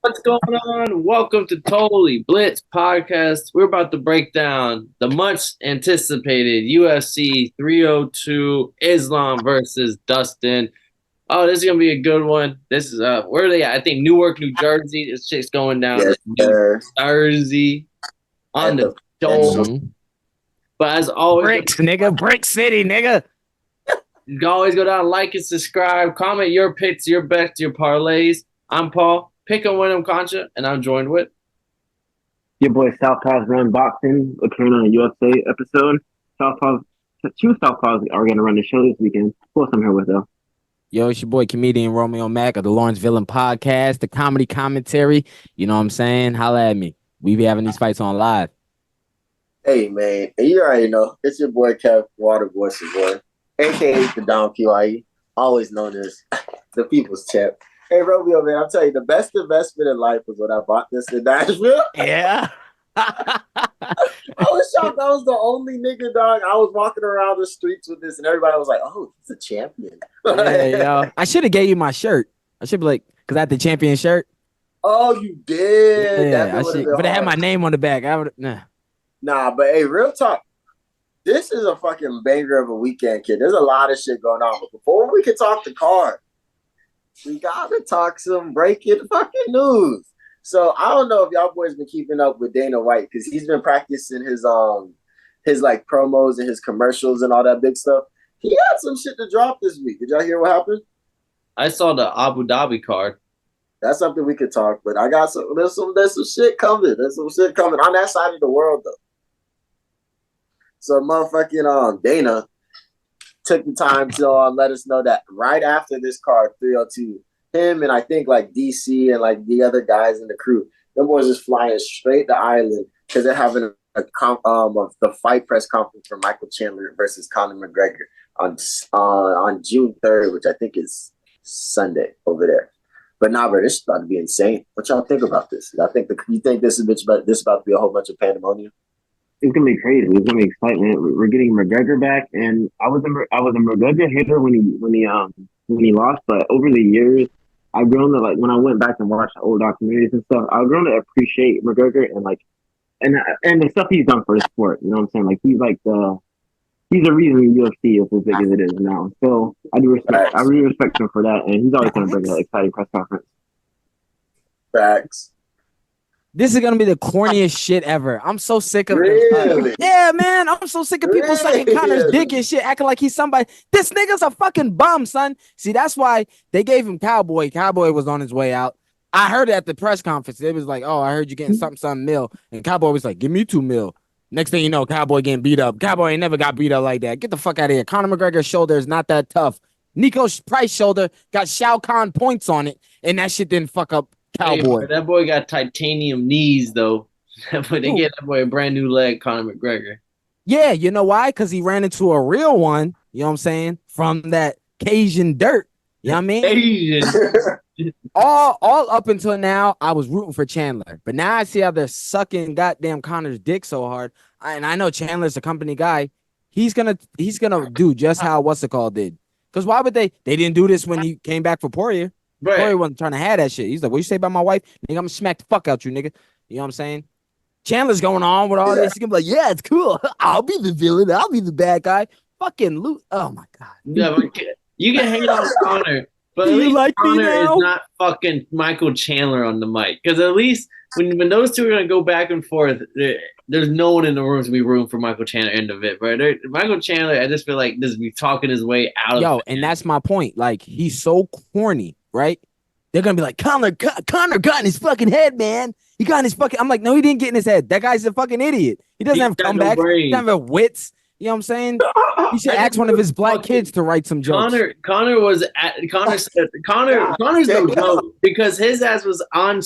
What's going on? Welcome to Totally Blitz Podcast. We're about to break down the much anticipated UFC 302 Islam versus Dustin. Oh, this is gonna be a good one. This is where are they at? I think Newark, New Jersey. This shit's going down Yes, in New sir. Jersey on At the the show. Fed But as always, Bricks, nigga. Brick City, nigga. you can always go down, like and subscribe, comment your picks, your bets, your parlays. I'm Paul, pick and win 'em Concha, and I'm joined with. Your boy Southpaw's Run Boxing appearing on a UFC episode. Two Southpaws are going to run the show this weekend. Of course, I'm here with though. Yo, it's your boy comedian Romeo Mack of the Lawrence Villain Podcast, the comedy commentary. You know what I'm saying? Holla at me. We be having these fights on live. Hey, man. And you already know. It's your boy, Kev Waterboy, boy, a.k.a. the Don PYE, always known as the People's Champ. Hey, Romeo, man, I'll tell you, the best investment in life was when I bought this in Nashville. Yeah. I was shocked. I was the only nigga, dog. I was walking around the streets with this, and everybody was like, oh, he's a champion. Yeah, yo. I should have gave you my shirt. I should be like, because I had the champion shirt. Oh, you did? Yeah, but it had my name on the back. I would Nah, but hey, real talk. This is a fucking banger of a weekend, kid. There's a lot of shit going on. But before we can talk the card, we gotta talk some breaking fucking news. So I don't know if y'all boys been keeping up with Dana White because he's been practicing his like promos and his commercials and all that big stuff. He had some shit to drop this week. Did y'all hear what happened? I saw the Abu Dhabi card. That's something we could talk, but I got some. There's some shit coming. There's some shit coming on that side of the world though. So motherfucking Dana took the time to let us know that right after this card 302, him and I think like DC and like the other guys in the crew, them boys is flying straight to Ireland because they're having the fight press conference for Michael Chandler versus Conor McGregor on June 3rd, which I think is Sunday over there. But nah, bro, this is about to be insane. What y'all think about this? You think this is about to be a whole bunch of pandemonium? It's gonna be crazy. It's gonna be excitement. We're getting McGregor back, and I was a McGregor hitter when he lost, but over the years, I've grown to like when I went back and watched old documentaries and stuff. I've grown to appreciate McGregor and the stuff he's done for the sport. You know what I'm saying? Like he's the reason the UFC is as big as it is now. So I really respect him for that, and he's always gonna bring an exciting press conference. Facts. This is gonna be the corniest shit ever. I'm so sick of Really? Yeah, man. I'm so sick of people sucking Conor's dick and shit, acting like he's somebody. This nigga's a fucking bum, son. See, that's why they gave him Cowboy. Cowboy was on his way out. I heard it at the press conference. It was like, oh, I heard you getting something mil. And Cowboy was like, give me 2 mil. Next thing you know, Cowboy getting beat up. Cowboy ain't never got beat up like that. Get the fuck out of here. Conor McGregor's shoulder is not that tough. Nico Price's shoulder got Shao Kahn points on it, and that shit didn't fuck up Cowboy. Hey, that boy got titanium knees though. They gave that boy a brand new leg, Conor McGregor. Yeah, you know why? Because he ran into a real one, you know what I'm saying? From that Cajun dirt. You know what I mean? Asian. all up until now, I was rooting for Chandler. But now I see how they're sucking goddamn Conor's dick so hard. And I know Chandler's a company guy. He's gonna do just how what's it called did. Because why would they didn't do this when he came back for Poirier. Right. Poirier wasn't trying to have that shit. He's like, what you say about my wife? Nigga, I'm gonna smack the fuck out you, nigga. You know what I'm saying? Chandler's going on with all this. He's gonna be like, yeah, it's cool. I'll be the villain. I'll be the bad guy. Fucking loot. Oh my God. Yeah, but you can hate on Conor, but at You least like me Conor now? is not fucking Michael Chandler on the mic. Because at least when those two are gonna go back and forth, there's no one in the room to be room for Michael Chandler end of it. But Michael Chandler, I just feel like this be talking his way out of it. And that's my point. Like, he's so corny, right? They're gonna be like, Conor got in his fucking head, man. He got in his fucking. I'm like, no, he didn't get in his head. That guy's a fucking idiot. He doesn't have comebacks. He doesn't have wits. You know what I'm saying? He should ask one of his black kids to write some jokes. Connor's the goat because his ass was on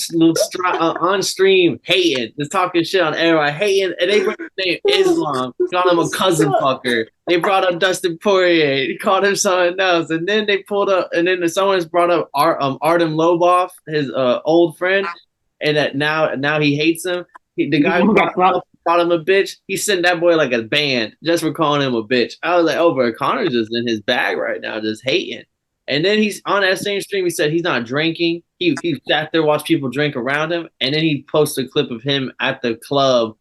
stream hating, just talking shit on everybody, hating, and they brought his name Islam, called him a cousin fucker. They brought up Dustin Poirier, he called him something else, and then they pulled up, and then someone's brought up Artem Lobov, his old friend, and that now he hates him. The guy called him a bitch. He sent that boy like a band just for calling him a bitch. I was like, oh, bro, Connor's just in his bag right now, just hating. And then he's on that same stream. He said he's not drinking. He sat there, watched people drink around him, and then he posted a clip of him at the club,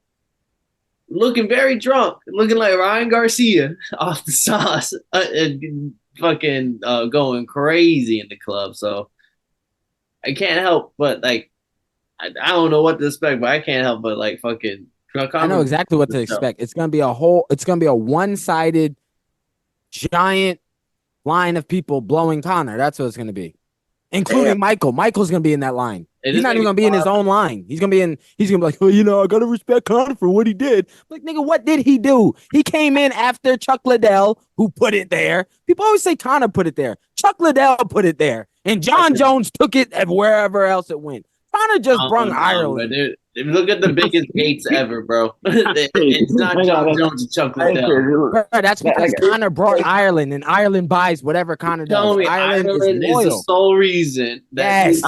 looking very drunk, looking like Ryan Garcia off the sauce, and fucking going crazy in the club. So I can't help but like, I don't know what to expect, but I can't help but like fucking. I know exactly what to expect. It's gonna be a one-sided giant line of people blowing Connor. That's what it's gonna be, including Michael. Michael's gonna be in that line. He's not even gonna be in his own line. He's gonna be like, well, I gotta respect Connor for what he did. Like, nigga, what did he do? He came in after Chuck Liddell, who put it there. People always say Connor put it there. Chuck Liddell put it there, and John Jones took it at wherever else it went. Connor just brung Ireland. Dude, look at the biggest gates ever, bro. It's not John Jones and Chuck Liddell. Bro, that's because Connor brought Ireland, and Ireland buys whatever Connor does. Tell me, Ireland is the sole reason. Yes.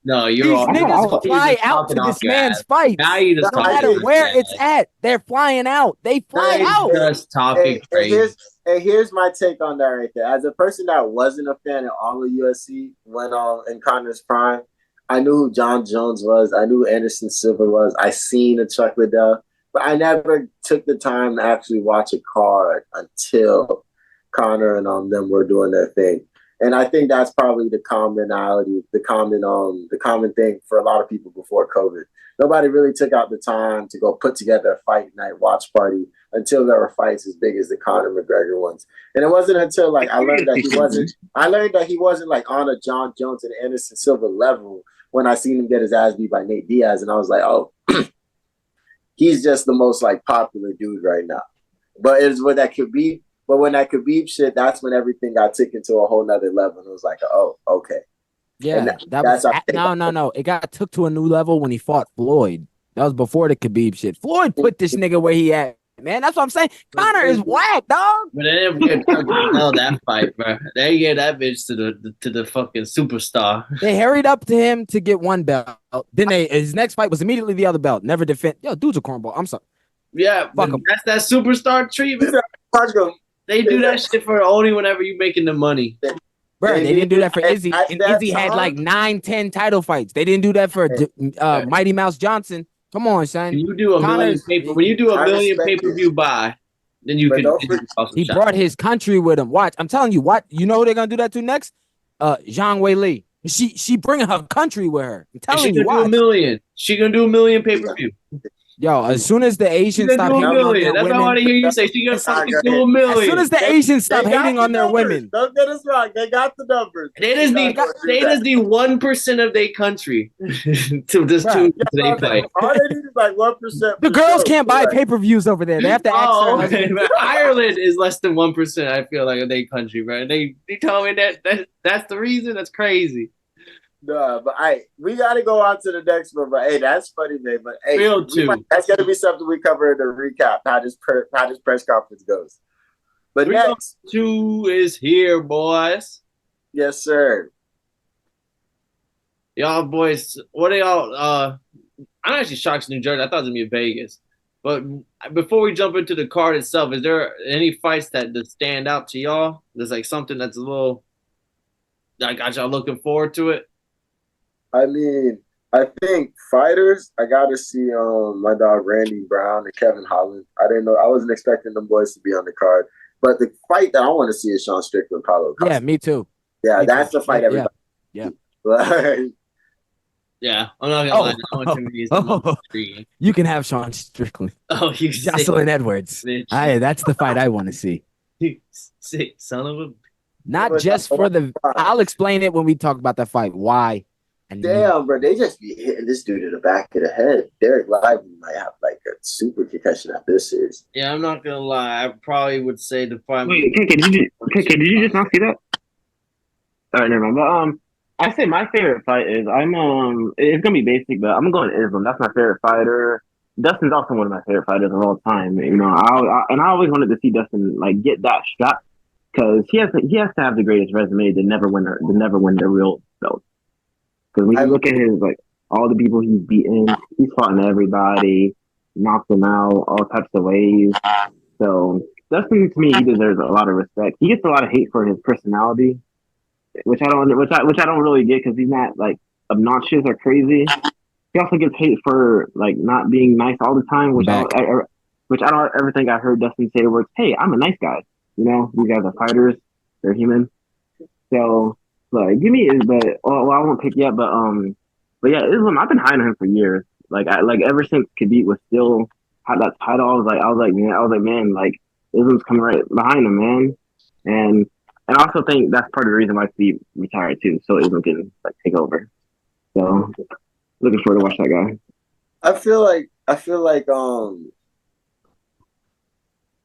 No, you're These all niggas fly out to this man's fight. No matter where it's at, they're flying out. They fly out. Just talking crazy. Here's my take on that right there. As a person that wasn't a fan of all of UFC when in Connor's prime, I knew who John Jones was. I knew who Anderson Silva was. I seen a Chuck Liddell, but I never took the time to actually watch a card until Connor and them were doing their thing. And I think that's probably the commonality, the common thing for a lot of people before COVID. Nobody really took out the time to go put together a fight night watch party until there were fights as big as the Conor McGregor ones. And it wasn't until like I learned that he wasn't like on a John Jones and Anderson Silva level when I seen him get his ass beat by Nate Diaz, and I was like, oh, he's just the most like popular dude right now. But it's what that could be. But when that Khabib shit, that's when everything got taken to a whole nother level. And it was like, oh, okay. Yeah, no. It got took to a new level when he fought Floyd. That was before the Khabib shit. Floyd put this nigga where he at. Man, that's what I'm saying. Connor is whack, dog. But they didn't get that fight, bro. They gave that bitch to the fucking superstar. They hurried up to him to get one belt. Then his next fight was immediately the other belt. Never defend. Yo, dude's a cornball. I'm sorry. Yeah, fuck him. That's that superstar treatment. They do that shit for only whenever you making the money. Bro, they didn't do that for Izzy. And Izzy had like 9-10 title fights. They didn't do that for Mighty Mouse Johnson. Come on, son. When you do a million pay-per-view buy, then you can. He brought his country with him. Watch, I'm telling you, what you know who they're gonna do that to next? Zhang Wei Li. She bringing her country with her. I'm telling you, watch. She gonna do a million pay-per-view. Yo, as soon as the Asians stop hating on their women, that's what I want to hear you say. She gonna fucking do a million. As soon as the Asians stop hating on their women, don't get us wrong. They got the numbers. They just need 1% of their country to this they play. All they need is like 1%. The girls can't buy pay-per-views over there. They have to ask okay. Ireland is less than 1%. I feel like of their country, bro. They tell me that's the reason. That's crazy. No, but we got to go on to the next one. But hey, that's funny, man. But hey, that's gonna be something we cover in the recap. How this press conference goes. But next, 2 is here, boys. Yes, sir. Y'all boys, what are y'all? I'm actually shocked in New Jersey. I thought it was gonna be in Vegas. But before we jump into the card itself, is there any fights that stand out to y'all? There's like something that's a little that got y'all looking forward to it. I mean, I think fighters, I got to see my dog Randy Brown and Kevin Holland. I wasn't expecting them boys to be on the card. But the fight that I want to see is Sean Strickland, Paulo Costa. Yeah, me too. Yeah, that's the fight everybody. Yeah. Yeah, I'm not gonna lie. That one to me is the most intriguing. You can have Sean Strickland. Oh, you Jocelyn Edwards. That's the fight I want to see. Sick son of a. Not just for the. I'll explain it when we talk about that fight. Why? Damn, bro, they just be hitting this dude in the back of the head. Derek Lively might have like a super concussion after this series. Yeah, I'm not gonna lie. I probably would say the fight. Wait, KK, did you just not see that? All right, never mind. But I say my favorite fight is it's gonna be basic, but I'm going to Islam. That's my favorite fighter. Dustin's also one of my favorite fighters of all time. You know, I always wanted to see Dustin like get that strap because he has to have the greatest resume to never win the real belt. Because when you look at his, like, all the people he's beaten, he's fought everybody, knocked them out, all types of ways. So, Dustin, to me, he deserves a lot of respect. He gets a lot of hate for his personality, which I don't really get because he's not like obnoxious or crazy. He also gets hate for like not being nice all the time, Back. Which I don't ever think I heard Dustin say the words, "Hey, I'm a nice guy." You know, these guys are fighters; they're human. So, like, give me, but well, I won't pick yet, but yeah, Islam. I've been hiding him for years. Like ever since Khabib was still had that title, I was like, man, like Islam's coming right behind him, man, and I also think that's part of the reason why Khabib retired too, so Islam can like take over. So, looking forward to watch that guy. I feel like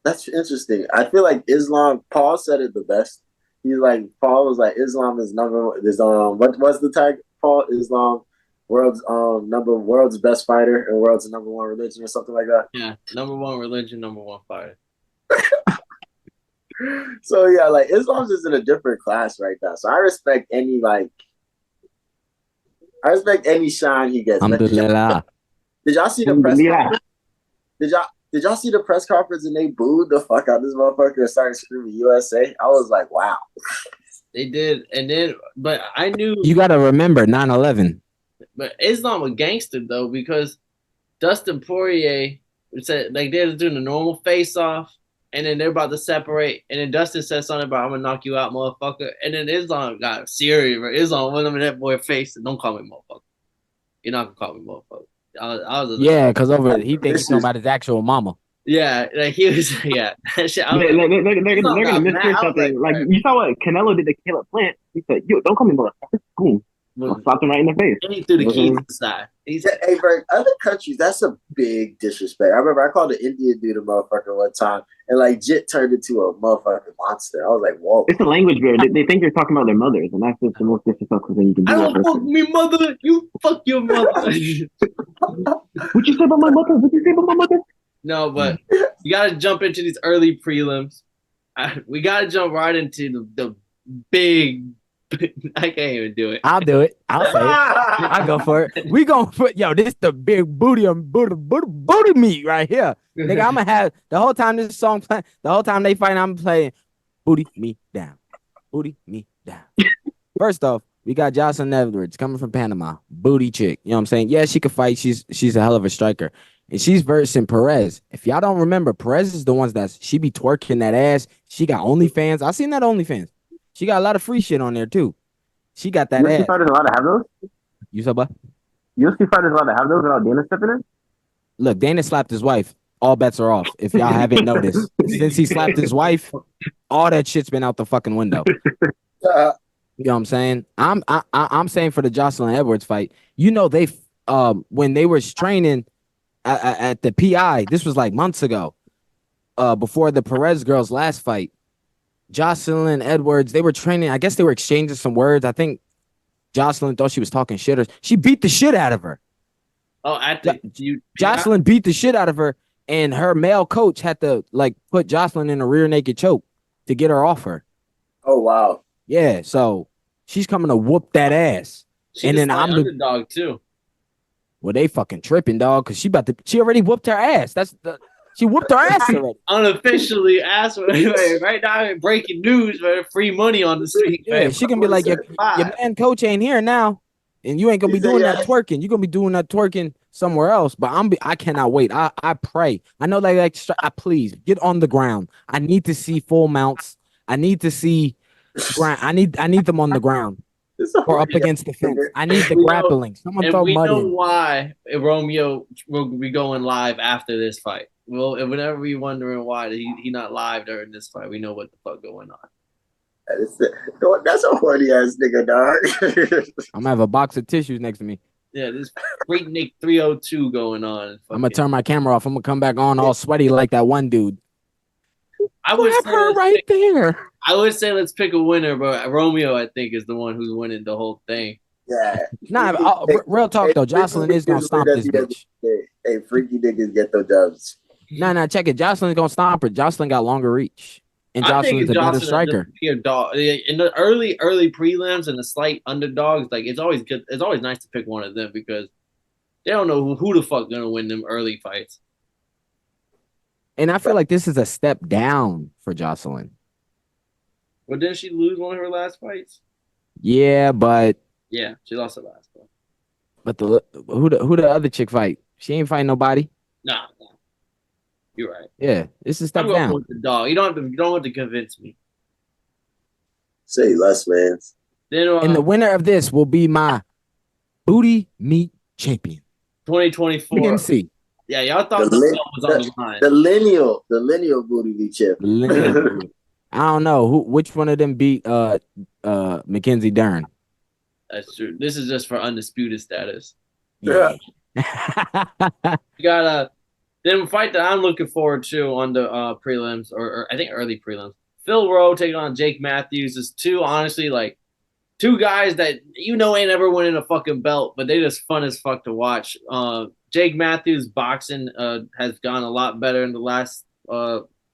that's interesting. I feel like Islam. Paul said it the best. He's like Paul was like Islam is number is what was the tag? Paul Islam world's best fighter and world's number one religion or something like that. Yeah, number one religion, number one fighter. So yeah, like Islam's just in a different class right now. So I respect any shine he gets. But Alhamdulillah. did y'all see the press conference? Did y'all see the press conference and they booed the fuck out of this motherfucker and started screaming USA? I was like, wow. They did, and then, but I knew. You got to remember 9/11. But Islam a gangster though, because Dustin Poirier said like they're doing a normal face off, and then they're about to separate, and then Dustin said something about I'm gonna knock you out, motherfucker, and then Islam got serious. Bro. Islam went in that boy's face and don't call me motherfucker. You're not gonna call me motherfucker. Yeah, because he thinks he's talking about his actual mama. Yeah, like he was. Yeah, that shit. They're gonna mishear something. Like you saw what Canelo did to Caleb Plant. He said, "Yo, don't call me motherfucker." Boom. Slapped him right in the face. And he threw the keys inside. He said, "Hey, Berg, other countries, that's a big disrespect." I remember I called an Indian dude a motherfucker one time, and like Jit turned into a motherfucking monster. I was like, "Whoa!" It's a language barrier. They think you're talking about their mothers, and that's just the most disrespectful thing you can do. I don't fuck me mother. You fuck your mother. What you say about my mother? What you say about my mother? No, but you got to jump into these early prelims. We got to jump right into the big. I can't even do it. I'll do it. I'll say it. I'll go for it. We gonna put this the big booty meat right here. Nigga, I'm gonna have the whole time this song playing, the whole time they fight, I'm playing booty me down. Booty me down. First off, we got Jocelyn Edwards coming from Panama. Booty chick. You know what I'm saying? Yeah, she could fight. She's a hell of a striker. And she's versing Perez. If y'all don't remember, Perez is the ones she be twerking that ass. She got OnlyFans. I seen that OnlyFans. She got a lot of free shit on there too. She got that UFC ass. fighters allowed to have those? You said what? UFC fighters allowed to have those without Dana stepping in? Look, Dana slapped his wife. All bets are off. If y'all haven't noticed, since he slapped his wife, all that shit's been out the fucking window. You know what I'm saying? I'm saying for the Jocelyn Edwards fight. You know they when they were training at the PI. This was like months ago. Before the Perez girls' last fight. Jocelyn Edwards, they were training. I guess they were exchanging some words. I think Jocelyn thought she was talking shit. Or she beat the shit out of her. Oh, Jocelyn beat the shit out of her, and her male coach had to like put Jocelyn in a rear naked choke to get her off her. Oh wow. Yeah, so she's coming to whoop that ass. And then I'm the underdog too. Well, they fucking tripping, dog, because she already whooped her ass. She whooped her ass already. Unofficially asked right now. Breaking news, man. Free money on the street. Yeah, man. She can be like, your man coach ain't here now, and you ain't gonna be doing that twerking. You're gonna be doing that twerking somewhere else. But I cannot wait. I pray. I know they like. Please get on the ground. I need to see full mounts. I need to see. I need them on the ground. Or up against the fence. I need the grappling. Someone throw mud in. We know why Romeo will be going live after this fight. Well, whenever we wondering why he not live during this fight, we know what the fuck going on. That's a horny ass nigga, dog. I'm gonna have a box of tissues next to me. Yeah, this Freak Nick 302 going on. I'm gonna turn my camera off. I'm gonna come back on all sweaty like that one dude. I would say her right there. I would say let's pick a winner, but Romeo, I think, is the one who's winning the whole thing. Yeah. Nah, real talk though. Jocelyn is gonna stomp this bitch. Hey, freaky niggas get the dubs. Nah, check it. Jocelyn's gonna stomp her. Jocelyn got longer reach, and Jocelyn's a better striker. In the early prelims and the slight underdogs, like it's always good. It's always nice to pick one of them because they don't know who the fuck gonna win them early fights. And I feel like this is a step down for Jocelyn. But didn't she lose one of her last fights? Yeah, but Yeah, she lost the last one. who the other chick fight? She ain't fighting nobody. Nah, you're right. Yeah, it's a I'm step going down. with the dog. You don't have to convince me. Say less, man. Then And the winner of this will be my booty meat champion. 2024. PNC. Yeah, y'all The, thought the li- belt was on the line. the lineal booty be champion. Lineal booty. I don't know which one of them beat Mackenzie Dern. That's true. This is just for undisputed status. Yeah. You got then a fight that I'm looking forward to on the prelims or I think early prelims. Phil Rowe taking on Jake Matthews is two guys that ain't ever winning a fucking belt, but they just fun as fuck to watch. Jake Matthews boxing has gone a lot better in the last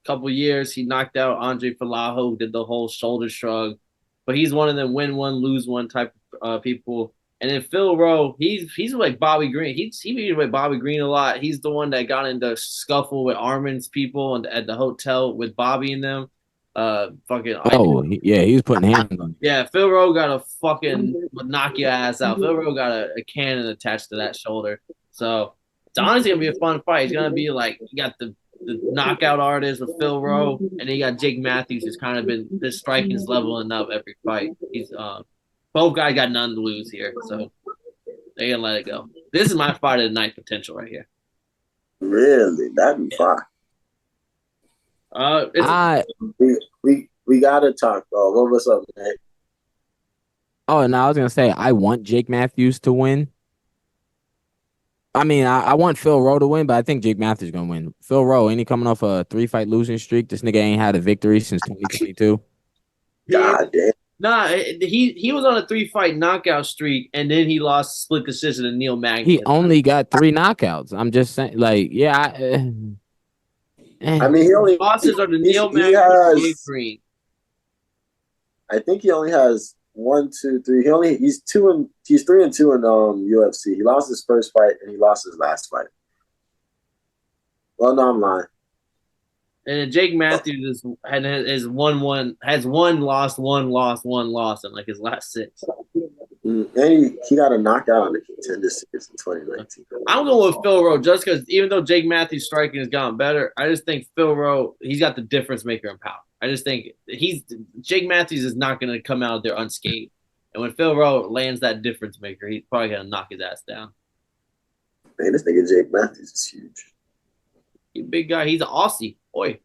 couple years. He knocked out Andre Falaho, did the whole shoulder shrug, but he's one of them win one lose one type of people. And then Phil Rowe, he's like Bobby Green. He beat with Bobby Green a lot. He's the one that got into scuffle with Armin's people at the hotel with Bobby and them. He was putting hands on. Yeah, Phil Rowe got a fucking knock your ass out. Phil Rowe got a cannon attached to that shoulder. So it's honestly gonna be a fun fight. It's gonna be like you got the knockout artist with Phil Rowe, and then you got Jake Matthews, who's kind of been this striking's leveling up every fight. He's both guys got none to lose here, so they gonna let it go. This is my fight of the night potential right here. Really, that'd be fun. We gotta talk though. What's up, man? Oh, no, I was gonna say I want Jake Matthews to win. I mean, I want Phil Rowe to win, but I think Jake Matthews gonna win. Phil Rowe, ain't he coming off a 3-fight losing streak? This nigga ain't had a victory since 2022. God damn. Nah, he was on a 3-fight knockout streak, and then he lost split decision to Neil Magny. He only got 3 knockouts. I'm just saying, like, yeah. I mean, he only losses are the Neil Magny and Dave Green. I think he only has 1, 2, 3. He's 3-2 in UFC. He lost his first fight and he lost his last fight. Well, no, I'm lying. And Jake Matthews has one loss in like his last 6. And he got a knockout on the Contender Series in 2019. I'm going with Phil Rowe just because even though Jake Matthews' striking has gotten better, I just think Phil Rowe, he's got the difference maker in power. I just think Jake Matthews is not going to come out there unscathed. And when Phil Rowe lands that difference maker, he's probably going to knock his ass down. Man, this nigga Jake Matthews is huge. He's a big guy. He's an Aussie. Boy.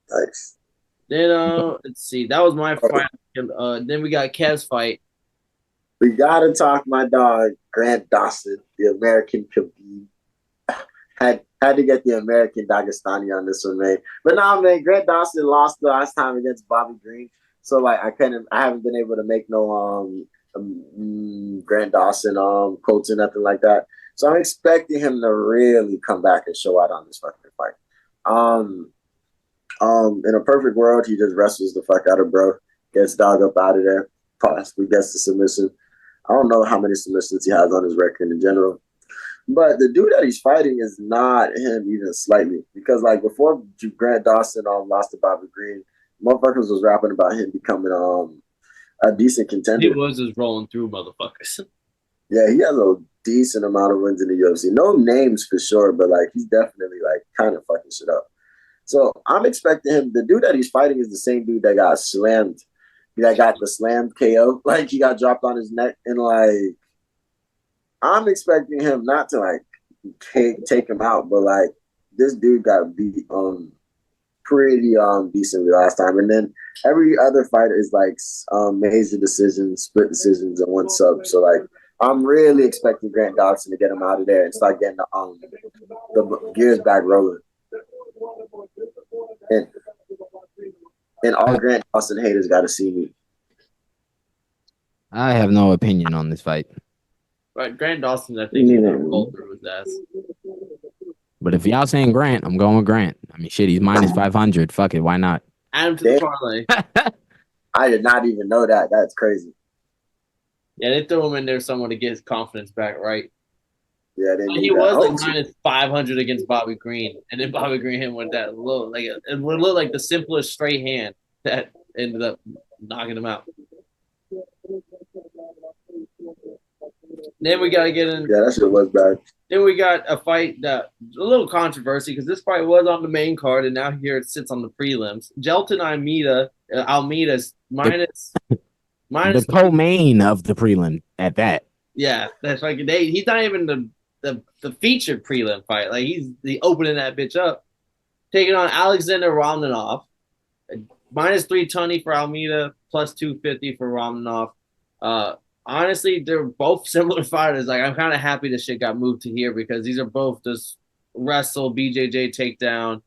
Nice. Then let's see. That was my fight. Then we got Kev's fight. We gotta talk my dog, Grant Dawson, the American Khabib. Had to get the American Dagestani on this one, man. But nah, man, Grant Dawson lost the last time against Bobby Green. So like I haven't been able to make no Grant Dawson quotes or nothing like that. So I'm expecting him to really come back and show out on this fucking fight. In a perfect world, he just wrestles the fuck out of bro, gets dog up out of there, possibly gets the submission. I don't know how many submissions he has on his record in general. But the dude that he's fighting is not him even slightly. Because like before Grant Dawson lost to Bobby Green, motherfuckers was rapping about him becoming a decent contender. He was just rolling through motherfuckers. Yeah, he has a decent amount of wins in the UFC. No names for sure, but like he's definitely like kind of fucking shit up. So I'm expecting him. The dude that he's fighting is the same dude that got slammed. That got the slammed KO. Like he got dropped on his neck, and like I'm expecting him not to like take him out, but like this dude got beat pretty decently last time. And then every other fight is like major decisions, split decisions, and 1 sub. So like I'm really expecting Grant Dawson to get him out of there and start getting the gears back rolling. And all Grant Dawson haters got to see me. I have no opinion on this fight. Right, Grant Dawson, I think he's going to roll through his ass. But if y'all saying Grant, I'm going with Grant. I mean, shit, he's minus 500. Fuck it, why not? Add him to the parlay. I did not even know that. That's crazy. Yeah, they threw him in there somewhere to get his confidence back, right? Yeah, he was like minus 500 against Bobby Green, and then Bobby Green hit with that low, like it would look like the simplest straight hand that ended up knocking him out. Then we got to get in. Yeah, that shit was bad. Then we got a fight that a little controversy because this fight was on the main card and now here it sits on the prelims. Jelton Almeida's minus The co-main of the prelim at that. Yeah, that's like he's not even the featured prelim fight. Like he's the opening that bitch up, taking on Alexander Romanov, minus 320 for Almeida, plus 250 for Romanov. Honestly, they're both similar fighters. Like I'm kind of happy this shit got moved to here because these are both just wrestle BJJ takedown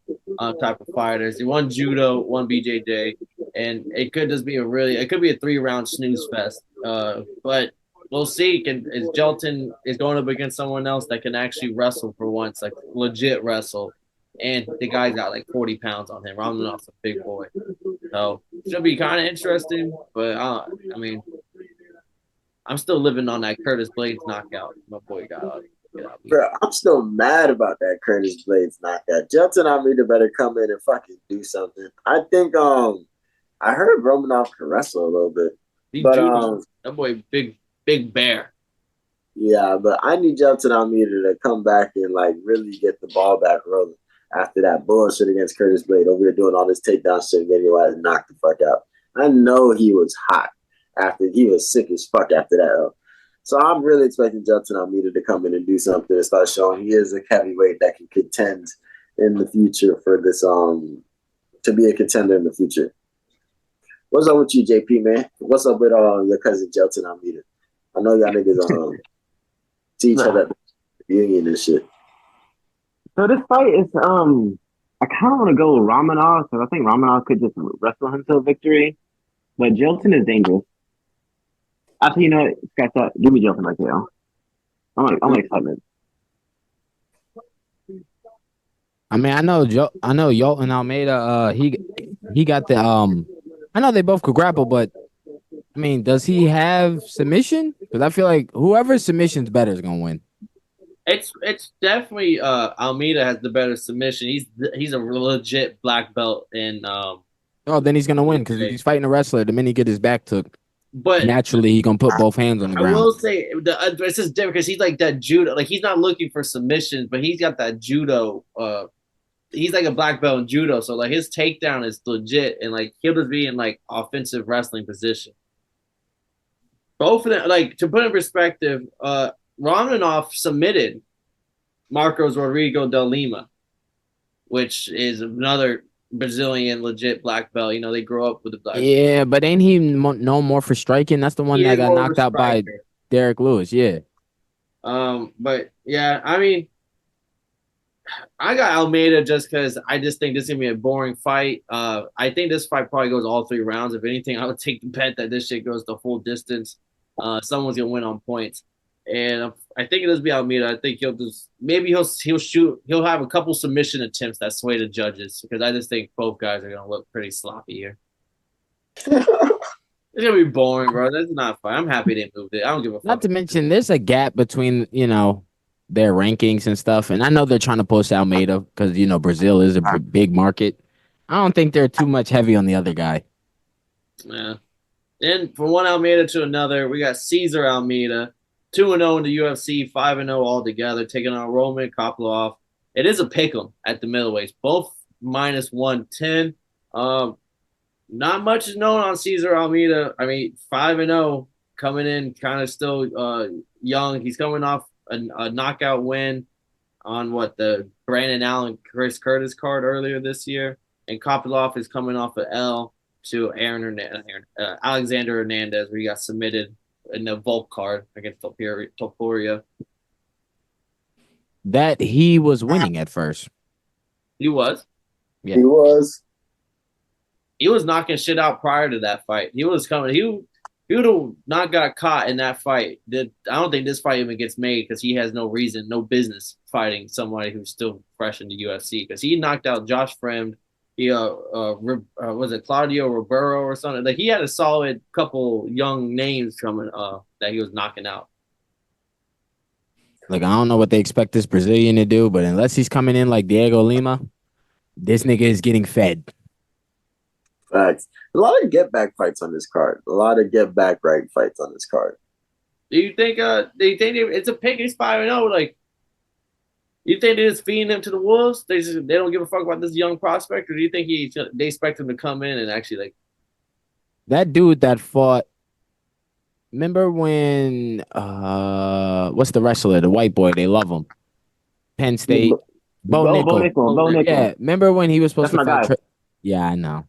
type of fighters. One judo, one BJJ, and it could just be a 3-round snooze fest. But we'll see. Is Jelton is going up against someone else that can actually wrestle for once, like legit wrestle. And the guy got like 40 pounds on him. Romanov's a big boy. So it should be kind of interesting. But I mean, I'm still living on that Curtis Blades knockout. My boy got out. Bro, I'm still mad about that Curtis Blades knockout. Jelton Almeida better come in and fucking do something. I think I heard Romanov can wrestle a little bit. That boy big bear. Yeah, but I need Jelton Almeida to come back and like really get the ball back rolling after that bullshit against Curtis Blade over here doing all this takedown shit and getting your ass knocked the fuck out. I know he was hot after he was sick as fuck after that. So I'm really expecting Jelton Almeida to come in and do something and start showing he is a heavyweight that can contend in the future for this to be a contender in the future. What's up with you, JP, man? What's up with your cousin Jelton Almeida? I know y'all niggas see each other at the reunion and shit. So this fight is I kind of want to go with Romanov because I think Romanov could just wrestle him to a victory, but Jelton is dangerous. Actually, you know what? Scratch that. Give me Jelton right there. I'm excited. I mean, I know Jelton Almeida. He got the I know they both could grapple, but I mean, does he have submission? Because I feel like whoever's submission's better is gonna win. It's definitely Almeida has the better submission. He's a legit black belt in then he's gonna win because he's fighting a wrestler. The minute he get his back took, but naturally he's gonna put both hands on the ground. I will say it's just different because he's like that judo. Like he's not looking for submissions, but he's got that judo. He's like a black belt in judo, so like his takedown is legit, and like he'll just be in like offensive wrestling position. Both of them, like to put in perspective, Romanov submitted Marcos Rodrigo del Lima, which is another Brazilian legit black belt. You know, they grew up with the black. Yeah, but ain't he known more for striking? That's the one that got knocked out by Derek Lewis. Yeah. But yeah, I mean, I got Almeida just because I just think this is gonna be a boring fight. I think this fight probably goes all 3 rounds. If anything, I would take the bet that this shit goes the full distance. Someone's gonna win on points, and I think it'll be Almeida. I think he'll have a couple submission attempts that sway the judges because I just think both guys are gonna look pretty sloppy here. It's gonna be boring, bro. That's not fun. I'm happy they moved it. I don't give a fuck. Not to mention, there's a gap between their rankings and stuff, and I know they're trying to push Almeida because Brazil is a big market. I don't think they're too much heavy on the other guy. Yeah. Then from one Almeida to another, we got Cesar Almeida, 2-0 in the UFC, 5-0 altogether, taking on Roman Kopylov. It is a pick'em at the middleweights, both minus 110. Not much is known on Cesar Almeida. I mean, 5-0 coming in, kind of still young. He's coming off a knockout win on the Brandon Allen Chris Curtis card earlier this year, and Kopylov is coming off an L to Alexander Hernandez, where he got submitted in the Volk card against Topuria. That he was winning at first. He was. Yeah. He was. He was knocking shit out prior to that fight. He was coming. He would have not got caught in that fight. I don't think this fight even gets made because he has no reason, no business fighting somebody who's still fresh in the UFC because he knocked out Josh Fremd. He was it Claudio Ribeiro or something? Like he had a solid couple young names coming that he was knocking out. Like I don't know what they expect this Brazilian to do, but unless he's coming in like Diego Lima, this nigga is getting fed. Facts. A lot of get back fights on this card. A lot of get back right fights on this card. Do you think it's a pick? He's 5-0. Like, you think they're just feeding him to the wolves? They don't give a fuck about this young prospect, or do you think they expect him to come in and actually like That dude that fought. Remember when what's the wrestler, the white boy? They love him. Penn State. Bo Nickel. Yeah. Remember when he was supposed That's to my fight? Yeah, I know.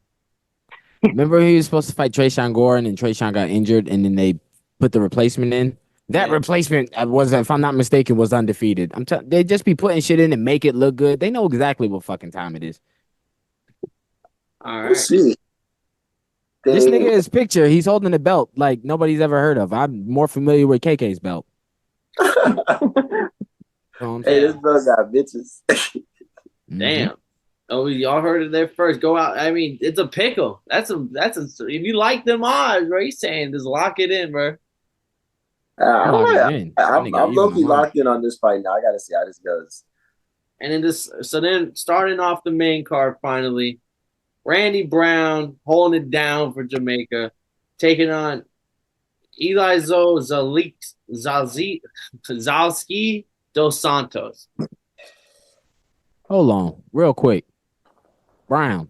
Remember he was supposed to fight Trayshawn Gordon, and Trayshawn got injured, and then they put the replacement in. That replacement was, if I'm not mistaken, was undefeated. They just be putting shit in and make it look good. They know exactly what fucking time it is. all right. Let's see. This nigga is picture. He's holding a belt like nobody's ever heard of. I'm more familiar with KK's belt. Hey, this bro got bitches. Damn. Oh, y'all heard it there first. Go out. I mean, it's a pickle. That's a. If you like them odds, bro, he's saying just lock it in, bro. I'm low-key locked in on this fight now. I gotta see how this goes. And then starting off the main card finally, Randy Brown holding it down for Jamaica, taking on Eli Zalski dos Santos. Hold on, real quick. Brown.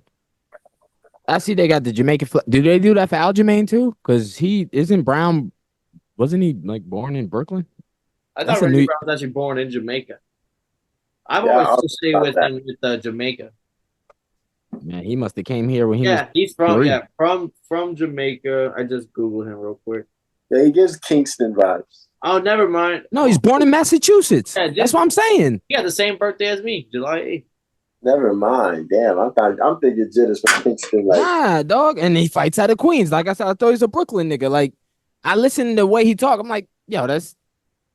I see they got the Jamaican flag. Do they do that for Aljamain too? Because he isn't Brown. Wasn't he like born in Brooklyn? I thought Randy Brown was actually born in Jamaica. I've always stayed with him with Jamaica. Man, he must have came here when he was. He's from Jamaica. I just Googled him real quick. Yeah, he gives Kingston vibes. Oh, never mind. No, he's born in Massachusetts. Yeah, that's what I'm saying. He got the same birthday as me, July 8th. Never mind. Damn, I'm thinking Jid is from Kingston. Like, nah, dog. And he fights out of Queens. Like I said, I thought he's a Brooklyn nigga. Like, I listen to the way he talk. I'm like, yo, that's.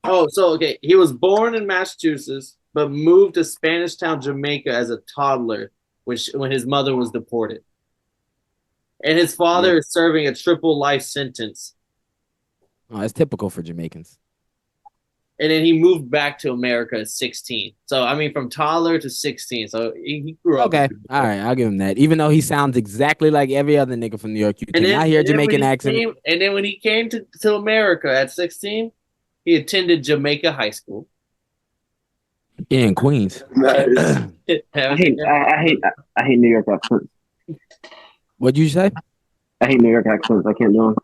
Oh, so okay. He was born in Massachusetts, but moved to Spanish Town, Jamaica as a toddler, when his mother was deported. And his father is serving a triple life sentence. Oh, that's typical for Jamaicans. And then he moved back to America at 16. So, I mean, from toddler to 16. So, he grew up. Okay. All right. I'll give him that. Even though he sounds exactly like every other nigga from New York. You cannot hear a Jamaican accent. And then when he came to America at 16, he attended Jamaica High School. In Queens. nice. I hate New York accents. What'd you say? I hate New York accents. I can't do them.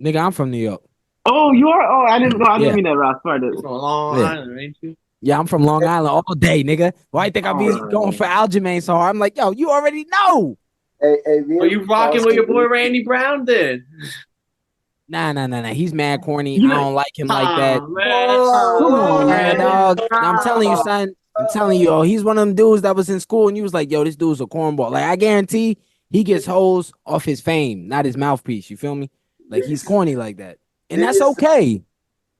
Nigga, I'm from New York. Oh, you are? Oh, I didn't know. I didn't mean that, Ross. Sorry. From Long Island, ain't you? Yeah, I'm from Long Island all day, nigga. Why you think I be going for Aljamain so hard? I'm like, yo, you already know. Hey, are you rocking with your boy Randy Brown then? Nah. He's mad corny. I don't like him like that. Man. Come on, man, dog. I'm telling you, son. I'm telling you, he's one of them dudes that was in school and you was like, yo, this dude's a cornball. Like, I guarantee he gets hoes off his fame, not his mouthpiece. You feel me? Like, he's corny like that. And that's okay.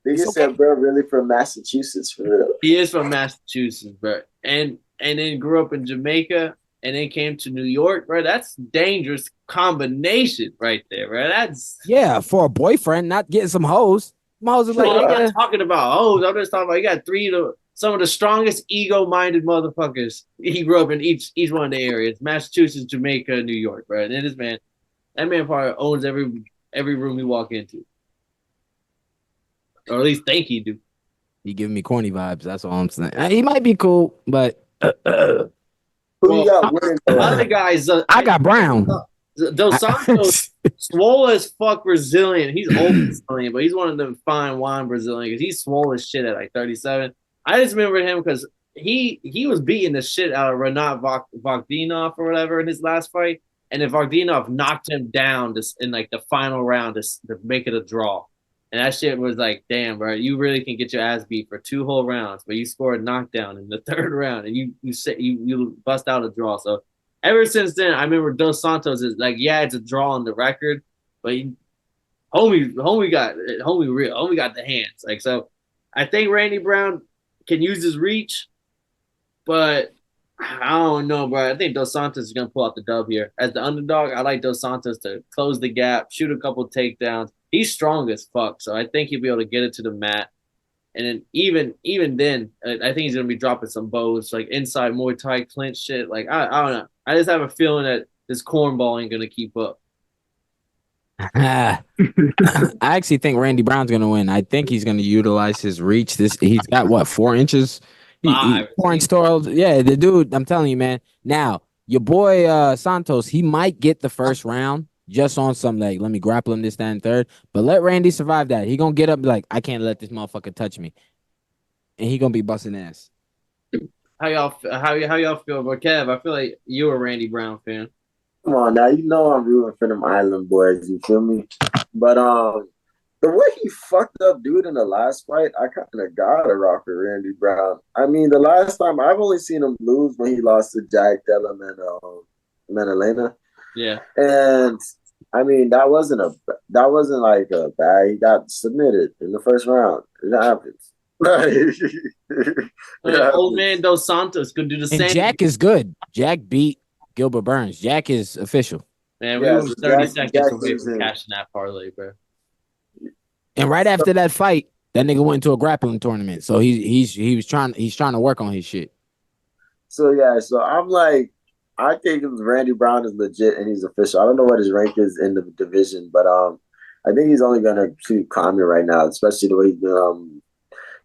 Nigga said, bro, really from Massachusetts, for real. He is from Massachusetts, bro. And then grew up in Jamaica and then came to New York, bro. That's dangerous combination right there, bro. That's for a boyfriend, not getting some hoes. Some hoes are like, I'm not talking about hoes. I'm just talking about you got some of the strongest ego-minded motherfuckers. He grew up in each one of the areas: Massachusetts, Jamaica, New York, bro. And that man probably owns every room he walk into. Or at least think he do. He giving me corny vibes. That's all I'm saying. He might be cool, but who you got winning? Other guys, I got Brown. Dos Santos, swole as fuck Brazilian. He's old Brazilian, but he's one of them fine wine Brazilian because he's swole as shit at like 37. I just remember him because he was beating the shit out of Renat Vagdinov or whatever in his last fight, and then Vagdinov knocked him down in like the final round to make it a draw. And that shit was like, damn, bro, you really can get your ass beat for 2 whole rounds, but you scored a knockdown in the 3rd round, and you bust out a draw. So ever since then, I remember Dos Santos is like, yeah, it's a draw on the record, but homie got the hands. Like, so I think Randy Brown can use his reach, but I don't know, bro. I think Dos Santos is gonna pull out the dub here. As the underdog, I like Dos Santos to close the gap, shoot a couple takedowns. He's strong as fuck, so I think he'll be able to get it to the mat. And then even then, I think he's gonna be dropping some bows, like inside Muay Thai clinch shit. Like I don't know. I just have a feeling that This cornball ain't gonna keep up. I actually think Randy Brown's gonna win. I think he's gonna utilize his reach. He's got what 4 inches. Five. 4 inch tall. Yeah, the dude. I'm telling you, man. Now your boy Santos, he might get the first round just on some like, let me grapple him this, that, and third. But let Randy survive that. He gonna get up and be like, I can't let this motherfucker touch me, and he gonna be busting ass. How y'all feel about Kev? I feel like you're a Randy Brown fan. Come on now, you know I'm rooting for them Island boys. You feel me? But the way he fucked up dude in the last fight, I kind of gotta rock with Randy Brown. I mean, the last time I've only seen him lose when he lost to Jack Dellum and Manalena. Yeah, and I mean that wasn't like a bad. He got submitted in the first round. It happens. Old man Dos Santos could do the And same. Jack is good. Jack beat Gilbert Burns. Jack is official. Man, we Yeah, were so 30 Jack seconds away is from in. cashing that parlay, bro. And right after that fight, that nigga went to a grappling tournament. So he's trying to work on his shit. So yeah, so I'm like, I think Randy Brown is legit and he's official. I don't know what his rank is in the division, but I think he's only gonna keep climbing right now, especially the way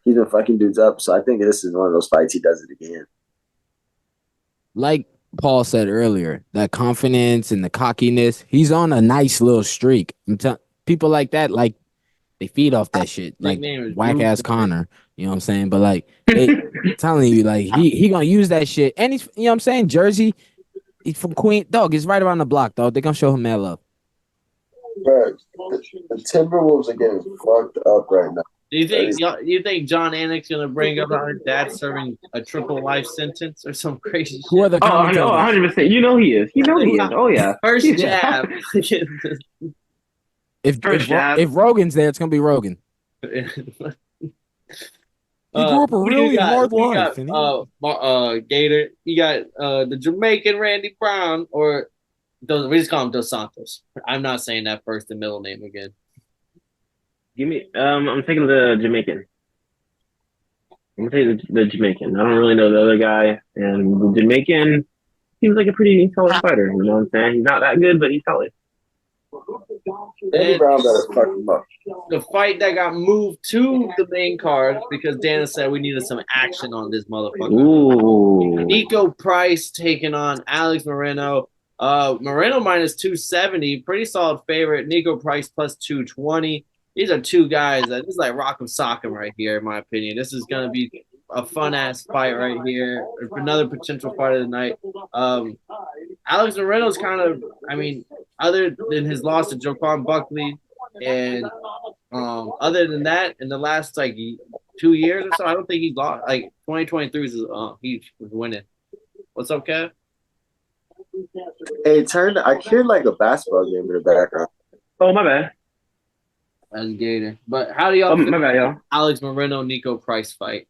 he's been fucking dudes up. So I think this is one of those fights he does it again. Like Paul said earlier, that confidence and the cockiness, he's on a nice little streak. People like that, like they feed off that shit. Like whack ass Connor, you know what I'm saying? But like telling you, like he gonna use that shit. And he's, you know what I'm saying? Jersey, he's from Queen. Dog, he's right around the block, dog. They gonna show him mad love. Bro, the Timberwolves are getting fucked up right now. Do you think John Anik's gonna bring up our dad serving a triple life sentence or some crazy shit? Who are the commentators? 100%. You know he is. Oh yeah. First jab. If Rogan's there, it's gonna be Rogan. He grew up a really hard life. Gator. You got the Jamaican Randy Brown, or we just call him Dos Santos. I'm not saying that first and middle name again. Give me. I'm taking the Jamaican. I'm gonna take the Jamaican. I don't really know the other guy, and the Jamaican seems like a pretty solid fighter. You know what I'm saying? He's not that good, but he's solid. Randy Brown better fuck him up. The fight that got moved to the main card because Dana said we needed some action on this motherfucker. Ooh. Nico Price taking on Alex Moreno. Moreno minus 270, pretty solid favorite. Nico Price plus 220. These are two guys that this is like rock'em sock'em right here, in my opinion. This is gonna be a fun ass fight right here. Another potential fight of the night. Alex Moreno's kind of, I mean, other than his loss to Joaquin Buckley, and other than that, in the last like 2 years or so, I don't think he's lost. Like 2023 is he was winning. What's up, Kev? Hey, I hear like a basketball game in the background. Oh, my bad. That's Gator. But how do y'all feel my bad, y'all. Alex Moreno Nico Price fight?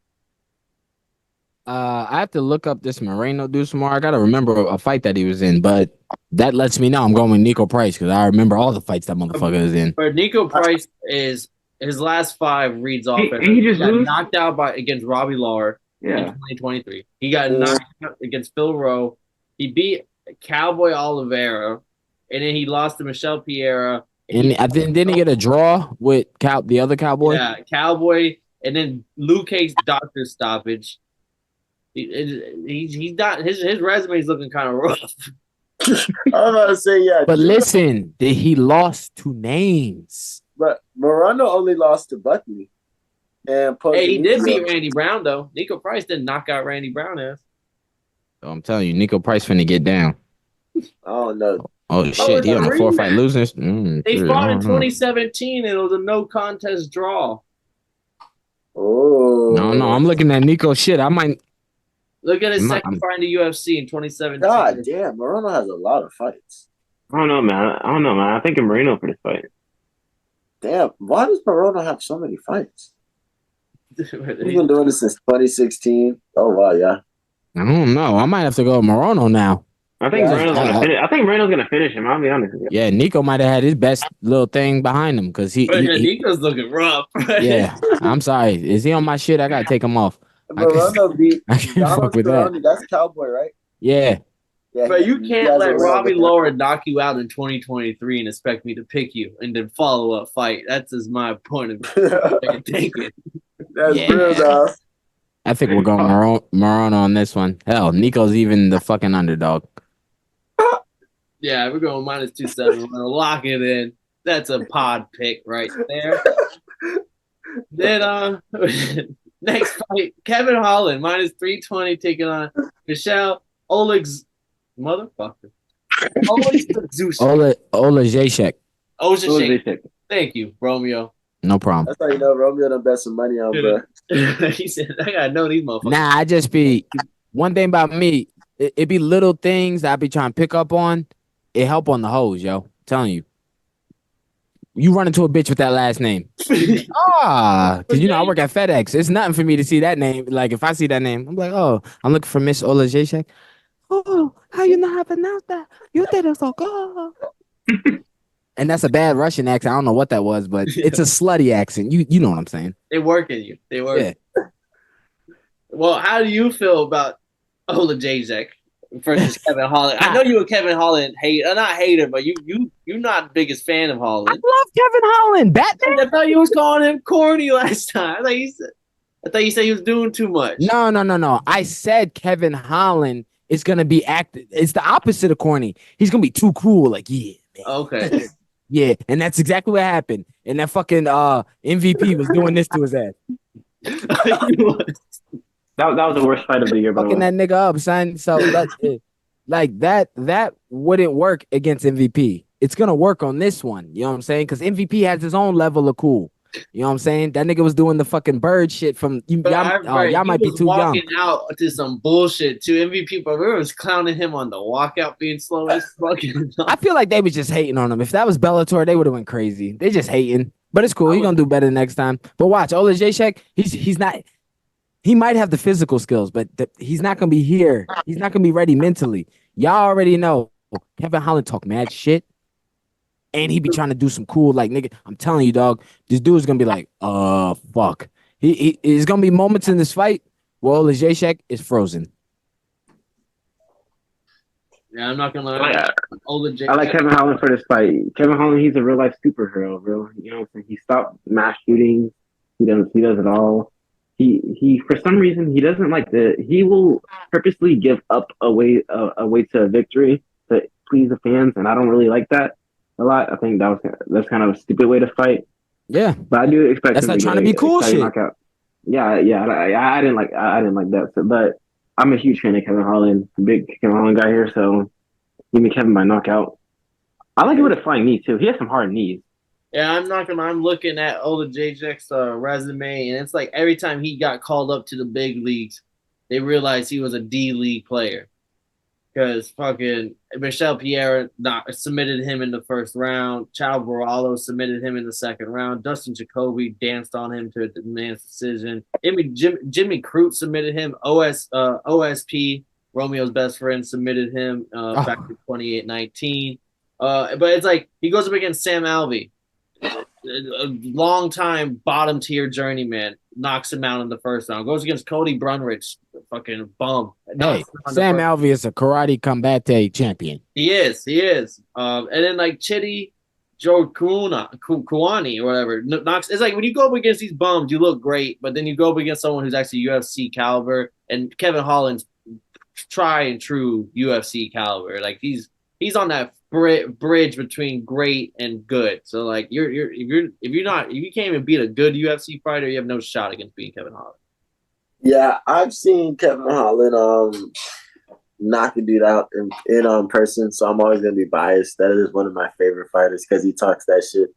I have to look up this Moreno dude some more. I gotta remember a fight that he was in, but that lets me know I'm going with Nico Price because I remember all the fights that motherfucker is in. But Nico Price is his last 5 reads off. He just got knocked out against Robbie Lawler in 2023. He got knocked out against Phil Rowe. He beat Cowboy Oliveira, and then he lost to Michelle Piera. And didn't he get a draw with the other Cowboy? Yeah, Cowboy, and then Luke Cage's doctor stoppage. He's not his resume is looking kind of rough. I'm about to say but listen, he lost 2 names. But Moreno only lost to Buckley. And he did beat Randy Brown though. Nico Price didn't knock out Randy Brown ass. So I'm telling you, Nico Price finna get down. Oh no. Oh shit, he on a 4-fight losing. They fought in 2017 and it was a no contest draw. Oh no, I'm looking at Nico shit. I might look at his second fight in the UFC in 2017. God damn, Moreno has a lot of fights. I don't know, man. I think I'm Moreno for this fight. Damn, why does Moreno have so many fights? He's been doing this since 2016. Oh wow, yeah. I don't know. I might have to go with Moreno now. I think Moreno's gonna finish him. I'll be honest with you. Yeah, Nico might have had his best little thing behind him because Nico's looking rough. Yeah, I'm sorry. Is he on my shit? I gotta take him off. Moreno beat I can't fuck with that. That's Cowboy, right? Yeah. Yeah, But you he can't has let a Robbie real- Lawler knock you out in 2023 and expect me to pick you and then follow up fight. That's just my point of thinking. That's Yeah. real, dog. I think we're going Maron on this one. Hell, Nico's even the fucking underdog. Yeah, we're going -270. We're gonna lock it in. That's a pod pick right there. Then next fight, Kevin Holland -320 taking on Michelle Oleg's motherfucker. Oleg Zeus. Ola Jacek. Oleg. Thank you, Romeo. No problem. That's how you know Romeo done bet some money on, bro. He said, I gotta know these motherfuckers. Nah, I just be one thing about me. It be little things that I be trying to pick up on. It help on the hoes, yo. I'm telling you. You run into a bitch with that last name. Because I work at FedEx. It's nothing for me to see that name. Like if I see that name, I'm like, oh, I'm looking for Miss Ola Jacek. Oh, how you know how to pronounce that? You did it so good. And that's a bad Russian accent. I don't know what that was, but it's a slutty accent. You know what I'm saying? They work in you. They work. Yeah. Well, how do you feel about Ola Jacek versus Kevin Holland? I know you a Kevin Holland not hater, but you're not the biggest fan of I Holland. love Kevin Holland. Batman. I thought you was calling him corny last time. I thought you said he was doing too much. No. I said Kevin Holland is gonna be active. It's the opposite of corny. He's gonna be too cool. Like, yeah, man. Okay. Yeah, and that's exactly what happened. And that fucking MVP was doing this to his ass. That was the worst fight of the year, by the Fucking way. that nigga up, son. So that wouldn't work against MVP. It's gonna work on this one. You know what I'm saying? Because MVP has his own level of cool. You know what I'm saying? That nigga was doing the fucking bird shit from y'all might be too young. Walking out to some bullshit to MVP, but we was clowning him on the walkout being slow as fucking. I feel like they was just hating on him. If that was Bellator, they would have went crazy. They just hating. But it's cool. He's gonna do better next time. But watch, Ola Jacek, he's not. He might have the physical skills, but he's not gonna be here. He's not gonna be ready mentally. Y'all already know Kevin Holland talk mad shit, and he be trying to do some cool, like, nigga. I'm telling you, dog. This dude's gonna be like, fuck. He is gonna be moments in this fight where Ola Jacek is frozen. Yeah, I'm not gonna lie. Ola Jacek. I like Kevin Holland for this fight. Kevin Holland, he's a real life superhero, bro. You know what I'm saying? He stopped mass shootings. He does it all. He for some reason he doesn't like he will purposely give up a way to a victory to please the fans, and I don't really like that a lot. I think that's kind of a stupid way to fight. Yeah, but I do expect that's him like to trying to be cool shit. Knockout. Yeah. I didn't like that, but I'm a huge fan of Kevin Holland, big Kevin Holland guy here. So give me Kevin by knockout. I like it with a flying knee too. He has some hard knees. Yeah, I'm looking at Ola Jacek's resume, and it's like every time he got called up to the big leagues, they realized he was a D League player. Because fucking Michelle Pierre submitted him in the first round. Chao Borrallo submitted him in the second round. Dustin Jacoby danced on him to a man's decision. Jimmy Crute submitted him. OSP, Romeo's best friend, submitted him back in 28-19. But it's like he goes up against Sam Alvey. A long time bottom tier journeyman, knocks him out in the first round. Goes against Cody Brunrich, fucking bum. Hey, Sam Alvey is a karate combate champion. He is. And then like Chidi Joe Kuani or whatever knocks. It's like when you go up against these bums, you look great, but then you go up against someone who's actually UFC caliber. And Kevin Holland's try and true UFC caliber. Like he's on that bridge between great and good. So like if you can't even beat a good UFC fighter, you have no shot against beating Kevin Holland. Yeah, I've seen Kevin Holland knock a dude out in person, so I'm always gonna be biased. That is one of my favorite fighters because he talks that shit.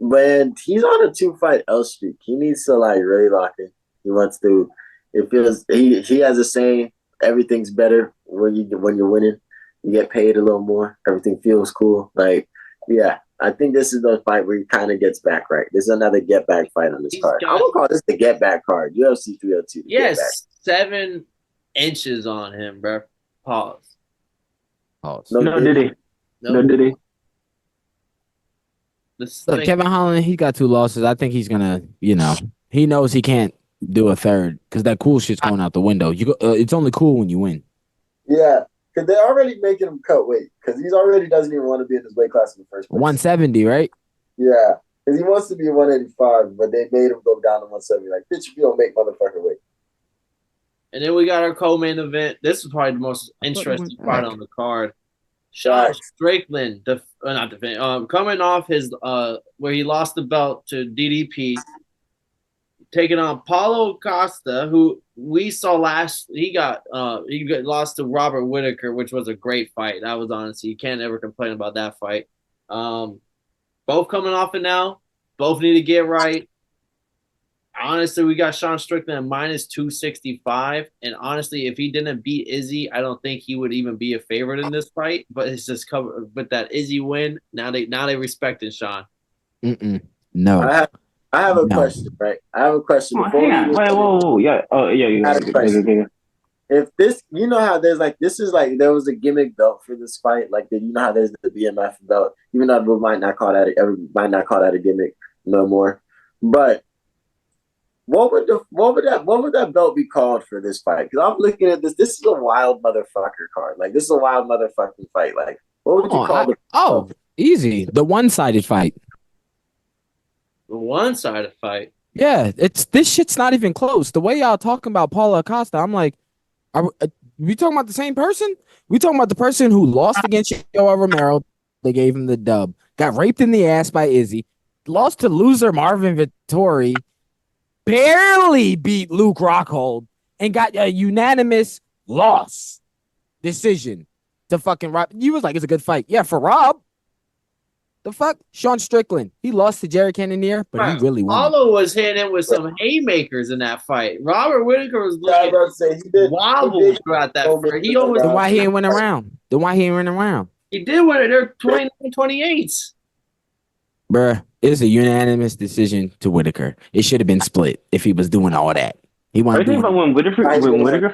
But he's on a 2-fight L streak. He needs to like really lock in. He wants to. It feels he has a saying: everything's better when you're winning. You get paid a little more. Everything feels cool. Like, yeah, I think this is the fight where he kind of gets back right. This is another get back fight on this card. I'm gonna call this the get back card. UFC 302. Yes, 7 inches on him, bro. Pause. No, did he? No, did he? Look, Kevin Holland, he got 2 losses. I think he's gonna, he knows he can't do a third because that cool shit's going out the window. It's only cool when you win. Yeah. because they're already making him cut weight because he's already doesn't even want to be in his weight class in the first place. 170, right? Yeah, because he wants to be 185, but they made him go down to 170. Like, bitch, if you don't make motherfucker weight. And then we got our co-main event. This is probably the most interesting part on the card. Sean Strickland, coming off his where he lost the belt to DDP, taking on Paulo Costa, who we saw he got lost to Robert Whittaker, which was a great fight. That was honestly, you can't ever complain about that fight. Both coming off it now, both need to get right. Honestly, we got Sean Strickland at minus 265. And honestly, if he didn't beat Izzy, I don't think he would even be a favorite in this fight. But it's just with that Izzy win, now they respecting Sean. No. I have a question, right? I have a question. Whoa. Yeah. Oh, yeah. You have a question. If this, you know how there's like, this is like, there was a gimmick belt for this fight. Like, you know how there's the BMF belt, even though we might not call that a gimmick no more. But what would that belt be called for this fight? Because I'm looking at this. This is a wild motherfucker card. Like, this is a wild motherfucking fight. Like, what would you call it? Easy. The one-sided fight. The one-sided fight. Yeah, this shit's not even close. The way y'all talking about Paulo Costa, I'm like, are we talking about the same person? We talking about the person who lost against Yoel Romero. They gave him the dub. Got raped in the ass by Izzy. Lost to loser Marvin Vettori. Barely beat Luke Rockhold and got a unanimous loss decision to fucking Rob. You was like, it's a good fight. Yeah, for Rob. The fuck? Sean Strickland. He lost to Jared Cannonier, but he really won. Paulo was hitting with some haymakers in that fight. Robert Whittaker was looking wobbled throughout that fight. Then why he ain't win around? He did win it. They're 29-28. Bruh, it's a unanimous decision to Whittaker. It should have been split if he was doing all that. He wanted to about when Whittaker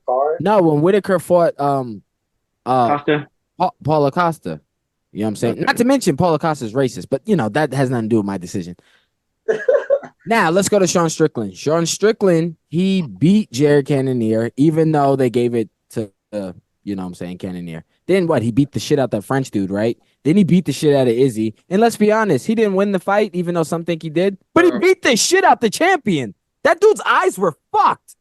fought? No, when Whittaker fought Costa? Paulo Costa. You know what I'm saying? Okay. Not to mention Paulo Costa's racist, but you know, that has nothing to do with my decision. Now let's go to Sean Strickland. Sean Strickland, he beat Jared Cannonier, even though they gave it to you know what I'm saying, Cannonier. Then what? He beat the shit out that French dude, right? Then he beat the shit out of Izzy. And let's be honest, he didn't win the fight, even though some think he did. But he beat the shit out the champion. That dude's eyes were fucked.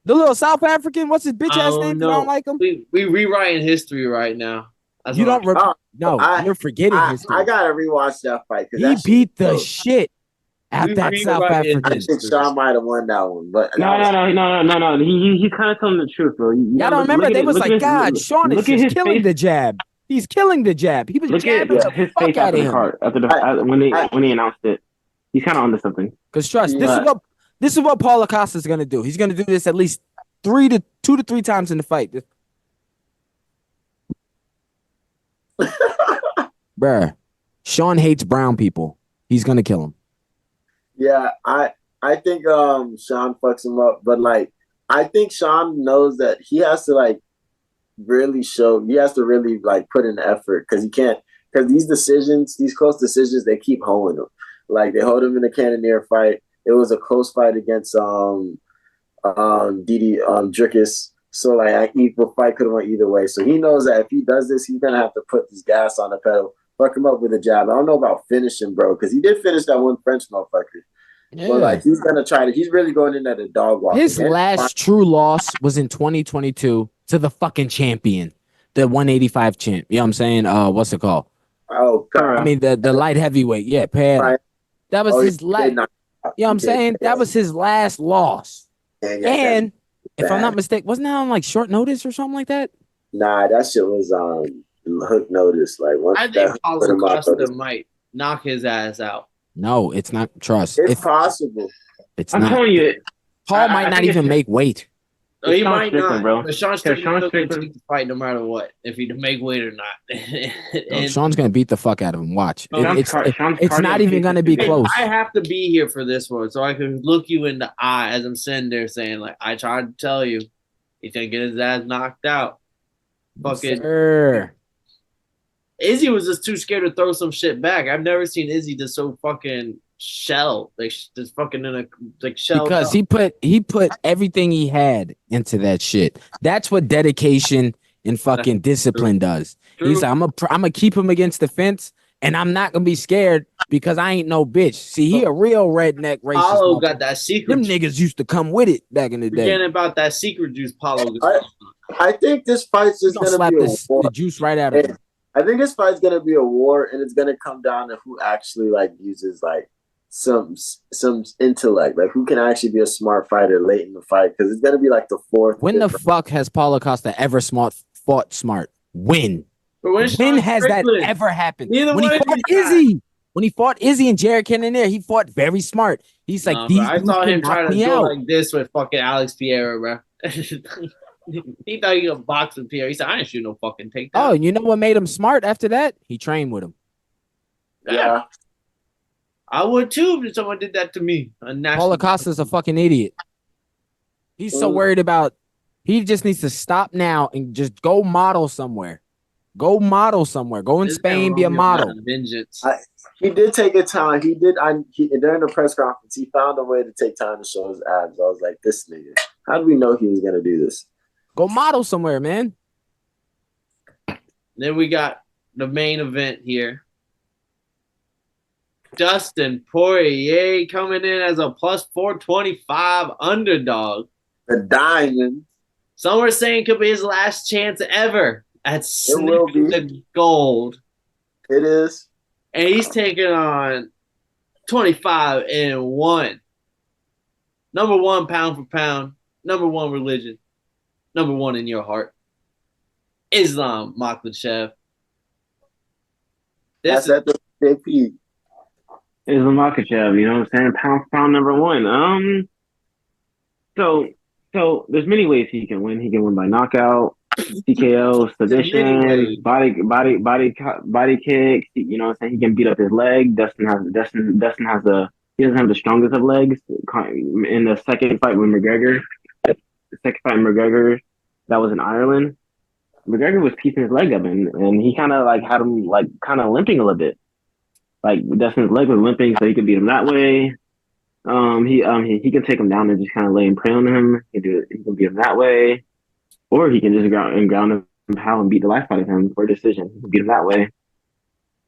The little South African, what's his bitch ass name? You don't like him? We rewriting history right now. That's you don't you're forgetting history. I gotta rewatch that fight. He beat the shit out that South African. I think Sean might have won that one, but no. He's kind of telling the truth, bro. Y'all don't remember? They was like, God, Sean is just killing the jab. He's killing the jab. He was jabbing the fuck out of him. When he announced it, he's kind of onto something. Because trust, this is what Paulo Costa is gonna do. He's gonna do this at least 2 to 3 times in the fight. Bruh, Sean hates brown people. He's gonna kill him. Yeah, I think Sean fucks him up, but like I think Sean knows that he has to like really like put in effort because he can't, because these close decisions, they keep holding him. Like they hold him in the Cannonier fight. It was a close fight against Drickus. So like the fight could have went either way. So he knows that if he does this, he's gonna have to put this gas on the pedal, fuck him up with a jab. I don't know about finishing, bro, because he did finish that one French motherfucker. Yeah. But like he's gonna try to. He's really going in at a dog walk. His last true loss was in 2022 to the fucking champion, the 185 champ. You know what I'm saying? What's it called? Oh, I mean the light heavyweight. Yeah, Pat. That was his last. You know what I'm saying? That was his last loss. And if I'm not mistaken, wasn't that on like short notice or something like that? Nah, that shit was hook notice. Like once I think Paulo Costa might knock his ass out. No, it's not. Trust. It's possible. I'm telling you, Paul might not even make weight. No, he might not, bro. But Sean Strickland take the fight no matter what, if he make weight or not. Sean's gonna beat the fuck out of him. Watch. It's not even gonna be close. I have to be here for this one, so I can look you in the eye as I'm sitting there saying, like, I tried to tell you, he's gonna get his ass knocked out. Fucking. Sure. Izzy was just too scared to throw some shit back. I've never seen Izzy just so fucking shell, like just fucking in a like shell. Because he put everything he had into that shit. That's what dedication and fucking discipline does. He's like, I'm gonna keep him against the fence, and I'm not gonna be scared because I ain't no bitch. See, he a real redneck racist. Paulo got that secret. Them niggas used to come with it back in the day. Forgetting about that secret juice, Paulo. I think this fight's just gonna slap be a war. the juice right out of him. I think this fight's gonna be a war, and it's gonna come down to who actually like uses like some intellect, like who can actually be a smart fighter late in the fight, because it's gonna be like the fourth. When the fuck has Paulo Costa ever fought smart? When has that ever happened? When he fought Izzy and Jared Cannonier, he fought very smart. He's like, I saw him trying to do like this with fucking Alex Pereira, bro. He thought he could box with Pierre. He said, I ain't shoot no fucking takedown. Oh, you know what made him smart after that? He trained with him. Yeah. I would too if someone did that to me. Paulo Costa's a fucking idiot. He's so worried about, he just needs to stop now and just go model somewhere. Go model somewhere. Go in Spain, be a model. Vengeance. He did take a time. During the press conference, he found a way to take time to show his abs. I was like, this nigga, how do we know he was going to do this? Go model somewhere, man. Then we got the main event here. Dustin Poirier coming in as a plus 425 underdog. The diamond. Some were saying could be his last chance ever at sniffing the gold. It is. And he's taking on 25-1. Number one pound for pound. Number one religion. Number one in your heart. Islam Makhachev. That's at the JP. Islam Makhachev, you know what I'm saying? Pound for pound number one. So there's many ways he can win. He can win by knockout, TKO, submission, body kick. You know what I'm saying? He can beat up his leg. Dustin he doesn't have the strongest of legs. In the second fight with McGregor, that was in Ireland. McGregor was piecing his leg up, and he kind of like had him like kind of limping a little bit. Like Dustin's leg was limping, so he could beat him that way. He can take him down and just kind of lay and prey on him. He can beat him that way, or he can just ground him and beat the life out of him for a decision. He can beat him that way.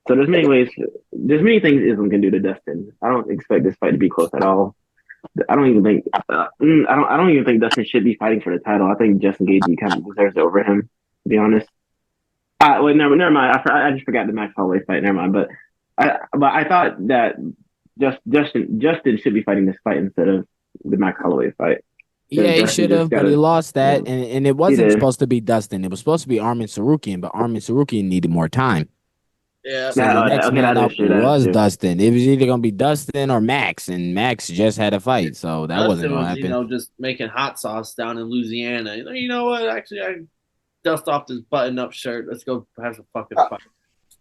So there's many ways. There's many things Islam can do to Dustin. I don't expect this fight to be close at all. I don't even think Dustin should be fighting for the title. I think Justin Gaethje kind of deserves it over him, to be honest. Wait, never mind. I just forgot the Max Holloway fight. Never mind. But I thought that Justin should be fighting this fight instead of the Max Holloway fight. Yeah, he should have, but he lost that, and it wasn't supposed to be Dustin. It was supposed to be Arman Sarukian, but Arman Sarukian needed more time. Yeah, so the next man up was Dustin. It was either gonna be Dustin or Max, and Max just had a fight, so that wasn't gonna happen. You know, just making hot sauce down in Louisiana. You know what? Actually, I dust off this button-up shirt. Let's go have a fucking fight.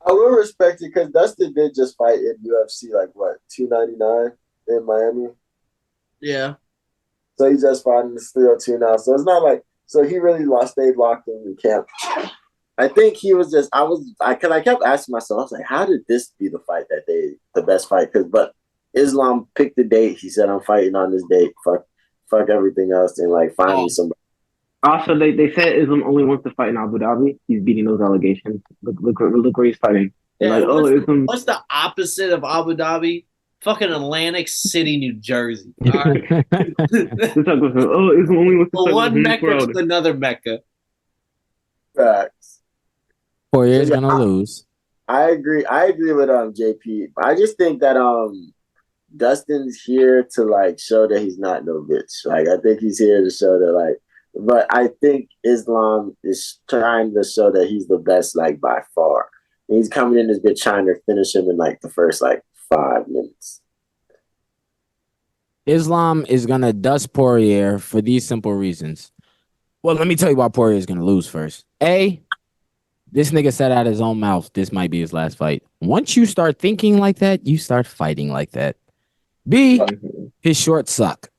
I will respect it because Dustin did just fight in UFC, like what, 299 in Miami. Yeah. So he just fought in the 302 now. So it's not like he really stayed locked in camp. I think he was just because I kept asking myself, I was like, how did this be the fight the best fight? But Islam picked the date. He said, I'm fighting on this date. Fuck everything else and like find me somebody. Also, they said Islam only wants to fight in Abu Dhabi. He's beating those allegations. Look where he's fighting. Yeah, like, what's the opposite of Abu Dhabi? Fucking Atlantic City, New Jersey. All right. Islam only wants to fight one Mecca to another Mecca. Facts. Poirier's gonna lose. I agree with JP. I just think that Dustin's here to like show that he's not no bitch. Like I think he's here to show that like. But I think Islam is trying to show that he's the best, like, by far. And he's coming in this bitch trying to finish him in, like, the first, like, 5 minutes. Islam is going to dust Poirier for these simple reasons. Well, let me tell you why Poirier is going to lose first. A, this nigga said out his own mouth, this might be his last fight. Once you start thinking like that, you start fighting like that. B, his shorts suck.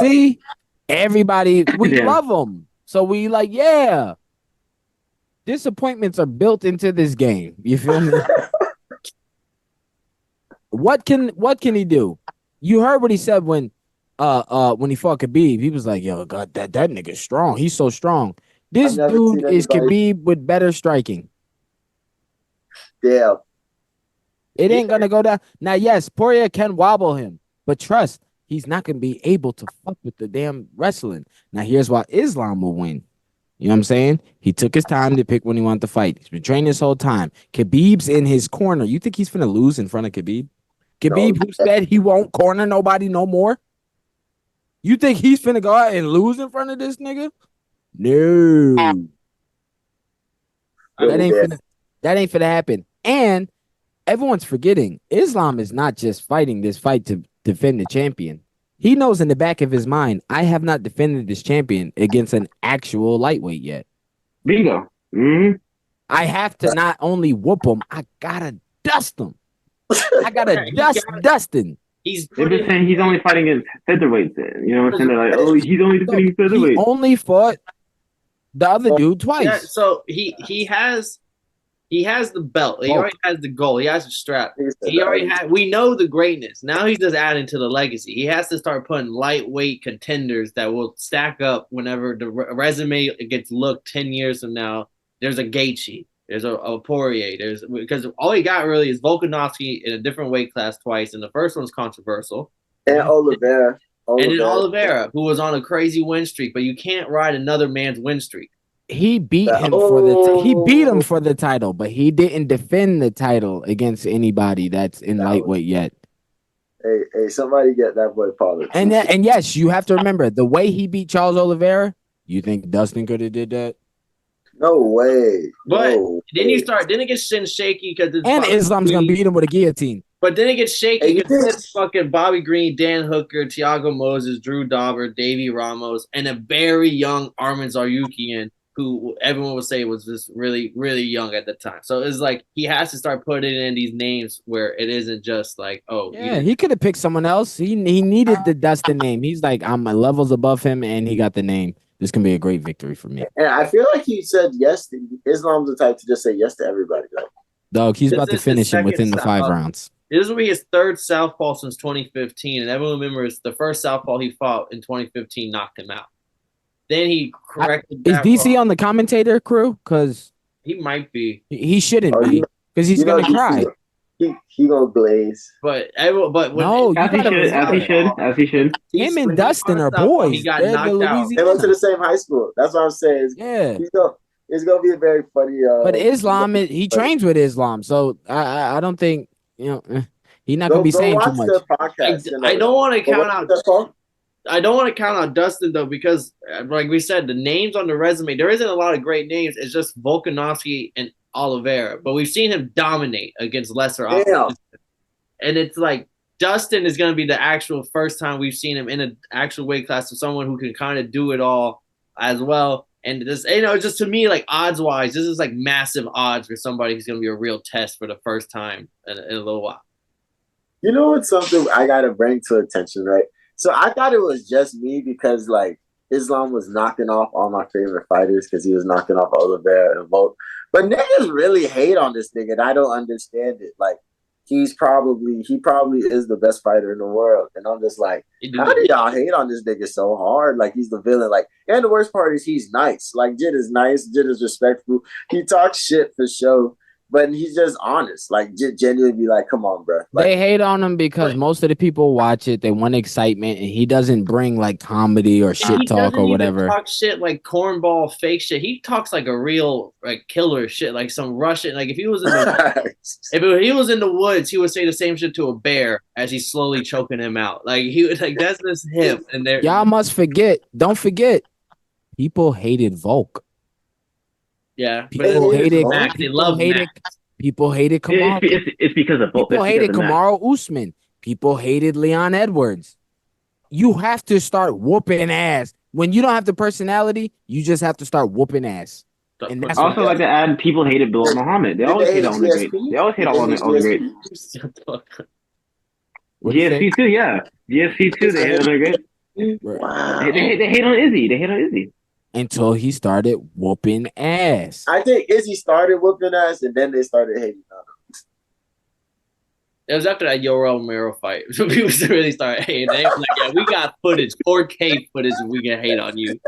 C, everybody, we love him. So we like, yeah. Disappointments are built into this game. You feel me? What can he do? You heard what he said when he fought Khabib. He was like, "Yo, God, that nigga's strong. He's so strong." This never dude seen is anybody- Khabib with better striking. Yeah. It ain't gonna go down. Now, yes, Poirier can wobble him, but trust, he's not gonna be able to fuck with the damn wrestling. Now, here's why Islam will win. You know what I'm saying? He took his time to pick when he wanted to fight. He's been training this whole time. Khabib's in his corner. You think he's finna lose in front of Khabib? Khabib, who said he won't corner nobody no more? You think he's finna go out and lose in front of this nigga? No. That ain't finna happen. And everyone's forgetting Islam is not just fighting this fight to defend the champion. He knows in the back of his mind, I have not defended this champion against an actual lightweight yet. Bingo. Mm-hmm. I have to not only whoop him, I gotta dust him. I gotta dust Dustin. They've been saying he's only fighting against featherweights. You know what I'm saying? They're like, oh, he's only defending featherweights. He only fought the other dude twice. Yeah, so he has the belt. He already has the goal. He has the strap. He already had. We know the greatness. Now he's just adding to the legacy. He has to start putting lightweight contenders that will stack up whenever the resume gets looked 10 years from now. There's a Gaethje. There's a Poirier. Because all he got really is Volkanovski in a different weight class twice, and the first one's controversial. And Oliveira. And then Oliveira, who was on a crazy win streak, but you can't ride another man's win streak. He beat him for the title, but he didn't defend the title against anybody that's in lightweight yet. Hey, somebody get that boy Paulo. And yes, you have to remember the way he beat Charles Oliveira. You think Dustin could have did that? No way. But then it gets shin shaky because Islam's gonna beat him with a guillotine. But then it gets shaky because it's fucking Bobby Green, Dan Hooker, Thiago Moses, Drew Dauber, Davey Ramos, and a very young Armin Zarukian, who everyone would say was just really, really young at the time. So it's like he has to start putting in these names where it isn't just like, oh. Yeah, he could have picked someone else. He needed the Dustin name. He's like, I'm levels above him, and he got the name. This can be a great victory for me. And I feel like he said yes. Islam's the type to just say yes to everybody, though. Dog, he's about to finish him within the 5 rounds. This will be his third southpaw since 2015, and everyone remembers the first southpaw he fought in 2015 knocked him out. Then he corrected. Is DC on the commentator crew? Because he might be. He shouldn't be because he's gonna cry. He gonna glaze. But no, as he should. Him and Dustin are boys. He got knocked out. They went to the same high school. That's what I'm saying. It's gonna be a very funny. But Islam, he trains with Islam, so I don't think he's not gonna be saying too much. I don't want to count out. I don't want to count out Dustin though, because like we said, the names on the resume, there isn't a lot of great names. It's just Volkanovski and Oliveira, but we've seen him dominate against lesser opponents. And it's like Dustin is going to be the actual first time we've seen him in an actual weight class of someone who can kind of do it all as well. And this, just to me, like odds wise, this is like massive odds for somebody who's going to be a real test for the first time in a little while. You know what's something I got to bring to attention, right? So I thought it was just me because like Islam was knocking off all my favorite fighters because he was knocking off Oliveira and Volk. But niggas really hate on this nigga, and I don't understand it. Like he probably is the best fighter in the world, and I'm just like, how do y'all hate on this nigga so hard? Like he's the villain. Like, and the worst part is he's nice. Like Jid is nice. Jid is respectful. He talks shit for show. But he's just honest. Like, genuinely be like, come on, bro. Like, they hate on him because most of the people watch it. They want excitement, and he doesn't bring, like, comedy or shit talk or whatever. He talk shit like cornball, fake shit. He talks like a real, like, killer shit, like some Russian. Like, if he was in the woods, he would say the same shit to a bear as he's slowly choking him out. Like, that's just him. And y'all must forget. Don't forget. People hated Volk. Yeah, people hated Max. They love Max. People hated Kamaru. It's because of both. People hated Kamaru Usman. People hated Leon Edwards. You have to start whooping ass. When you don't have the personality, you just have to start whooping ass. And that's also like to add, people hated Bilal Muhammad. They always hate on the great. They always hate on the great. GSP too, yeah. GSP too. They hate on the great. Wow. They hate on Izzy. They hate on Izzy. Until he started whooping ass. I think Izzy started whooping ass, and then they started hating on It was after that Yoel Romero fight. So people really started hating. They were like, yeah, we got footage, 4K footage, and we can hate on you.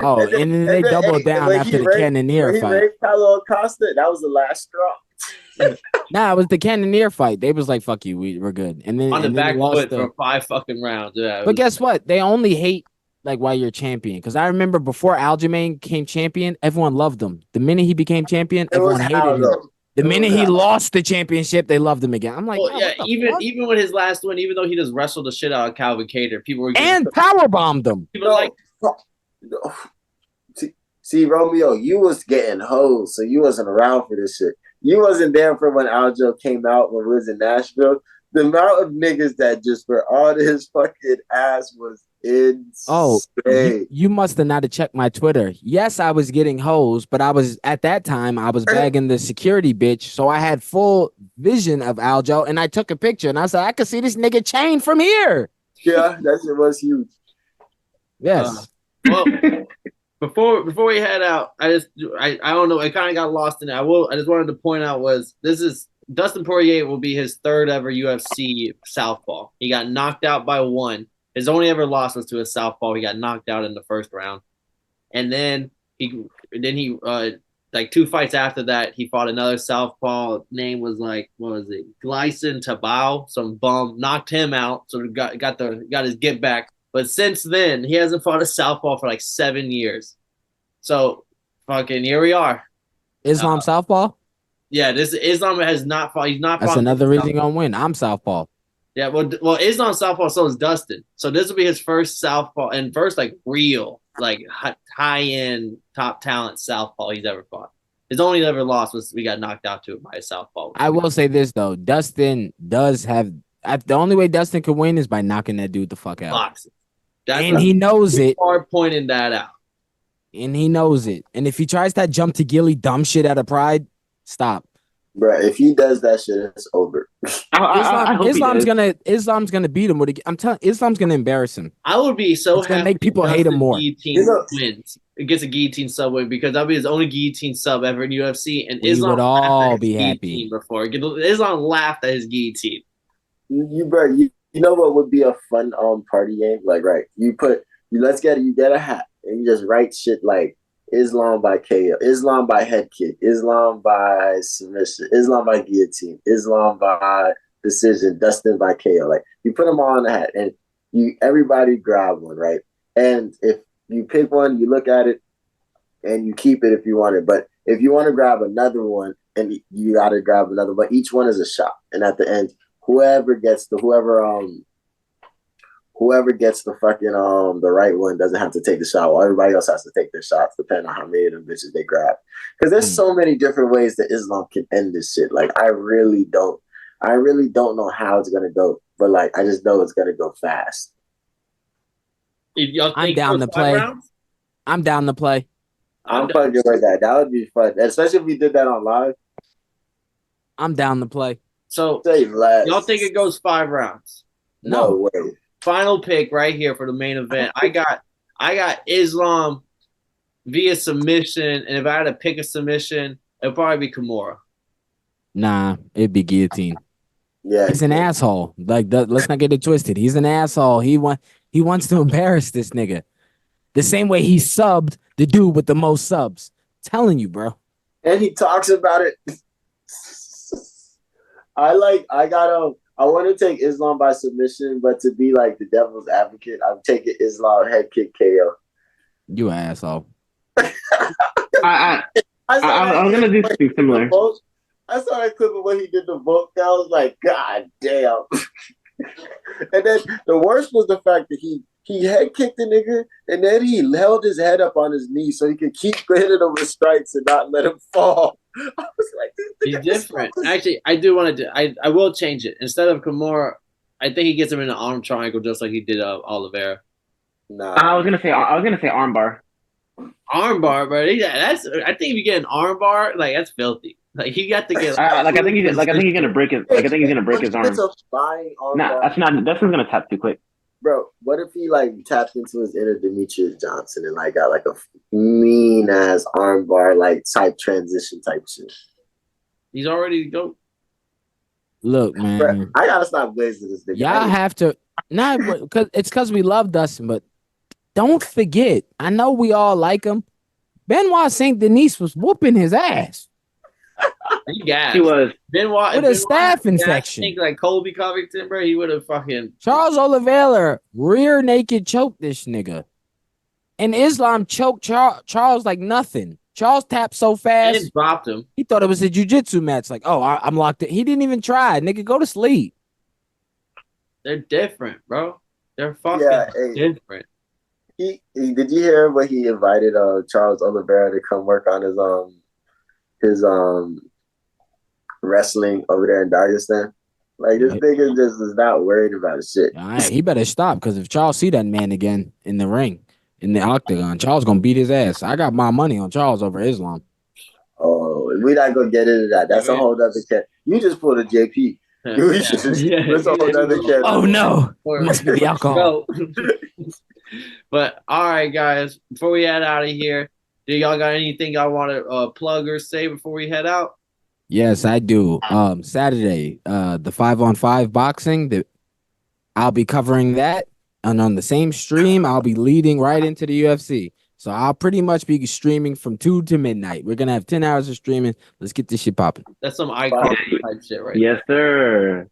Oh, and then they doubled down after the Cannonier fight. Raped Paulo Costa, that was the last straw. Nah, it was the Cannonier fight. They was like, "Fuck you, we're good." And then On the and then back they lost foot for 5 fucking rounds. Yeah, But guess what? They only hate like while you're champion. Because I remember before Aljamain became champion, everyone loved him. The minute he became champion, everyone hated him. The minute he lost the championship, they loved him again. I'm like, well, yeah, even with his last win, even though he just wrestled the shit out of Calvin Kattar, people were and power bombed him. People like. See, Romeo, you was getting hoes, so you wasn't around for this shit. You wasn't there for when Aljo came out when we was in Nashville. The amount of niggas that just were on his fucking ass was insane. Oh, you must have not have checked my Twitter. Yes, I was getting hoes, but I was at that time I was bagging the security bitch, so I had full vision of Aljo, and I took a picture, and I said I could see this nigga chain from here. Yeah, that shit was huge. Yes. Well, before we head out, I don't know. I kind of got lost in it. I just wanted to point out this is Dustin Poirier will be his third ever UFC southpaw. He got knocked out by one. His only ever loss was to a southpaw. He got knocked out in the first round, and then he like 2 fights after that, he fought another southpaw. Name was like, what was it? Gleison Tabao, some bum, knocked him out. So got his get back. But since then, he hasn't fought a southpaw for like 7 years. So fucking here we are. Islam southpaw? Yeah, this Islam has not fought. He's not. That's another reason you're gonna win. I'm southpaw. Yeah, well, Islam southpaw. So is Dustin. So this will be his first southpaw and first like real like high end top talent southpaw he's ever fought. His only ever loss was we got knocked out to it by a southpaw. I will say this though, Dustin does have. The only way Dustin could win is by knocking that dude the fuck out. Boxing. And he knows it. Hard pointing that out. And he knows it. And if he tries that jump to Gilly dumb shit out of pride, stop. Bro, if he does that shit, it's over. Islam's gonna beat him. I'm telling Islam's gonna embarrass him. I would be so happy. Gonna make people hate him more. Wins. It gets a guillotine sub win because that'll be his only guillotine sub ever in UFC. And Islam would all be happy before. Islam laughed at his guillotine. You know what would be a fun party game? Like, right, you get a hat and you just write shit like Islam by KO, Islam by head kick, Islam by submission, Islam by guillotine, Islam by decision, Dustin by KO. Like, you put them all on the hat and everybody grab one, right? And if you pick one, you look at it and you keep it if you want it. But if you want to grab another one, and you got to grab another one, each one is a shot. And at the end, whoever gets the fucking the right one doesn't have to take the shot, while everybody else has to take their shots, depending on how many of them bitches they grab. Because there's so many different ways that Islam can end this shit. Like, I really don't know how it's gonna go, but like I just know it's gonna go fast. I'm down to play. I'm down to play. I'm fucking with that. That would be fun, especially if we did that on live. I'm down to play. So y'all think it goes 5 rounds? No way. Final pick right here for the main event. I got Islam via submission, and if I had to pick a submission, it'd probably be Kimura. Nah, it'd be guillotine. Yeah, he's an asshole. Like, let's not get it twisted. He's an asshole. He wants to embarrass this nigga, the same way he subbed the dude with the most subs. I'm telling you, bro. And he talks about it. I want to take Islam by submission, but to be like the devil's advocate, I'm taking Islam head kick KO. You an asshole. I was gonna do something similar. I saw that clip of when he did the vote. I was like, God damn. And then the worst was the fact that he head kicked the nigga, and then he held his head up on his knee so he could keep hitting him with strikes and not let him fall. I was like, he's different. Actually, I do want to. I will change it. Instead of Kimura, I think he gets him in an arm triangle just like he did Oliveira. Nah, I was gonna say armbar. Armbar, bro. I think if you get an armbar, like that's filthy. Like he got to get. I think he's gonna break his. Like I think he's gonna break his arm. It's a flying armbar. Nah, that's not. That's gonna tap too quick. Bro, what if he like tapped into his inner Demetrius Johnson and like got like a mean ass armbar like type transition type shit? He's already go. Look, man. I gotta stop blazing this nigga. Y'all have to not because we love Dustin, but don't forget. I know we all like him. Benoit Saint Denis was whooping his ass. He gassed. He was. Benoit With a staph infection. Think like Colby Covington, bro. He would have fucking Charles Oliveira rear naked choked this nigga. And Islam choked Charles like nothing. Charles tapped so fast. and dropped him. He thought it was a jiu-jitsu match. Like, oh, I'm locked in. He didn't even try. Nigga, go to sleep. They're different, bro. They're fucking different. Did you hear what he invited Charles Oliveira to come work on his wrestling over there in Dagestan? Like, this nigga just is not worried about shit. He better stop, because if Charles see that man again in the ring, in the octagon, Charles gonna beat his ass. I got my money on Charles over Islam. Oh, we're not gonna get into that. That's a whole other cat. You just pulled a JP. That's a whole other cat. Oh no, it must be the alcohol. But all right, guys, before we head out of here, do y'all got anything y'all want to plug or say before we head out? Yes, I do. Saturday, the 5-on-5 boxing. I'll be covering that, and on the same stream, I'll be leading right into the UFC. So I'll pretty much be streaming from 2 to midnight. We're gonna have 10 hours of streaming. Let's get this shit popping. That's some icon type shit, right? Yes, sir.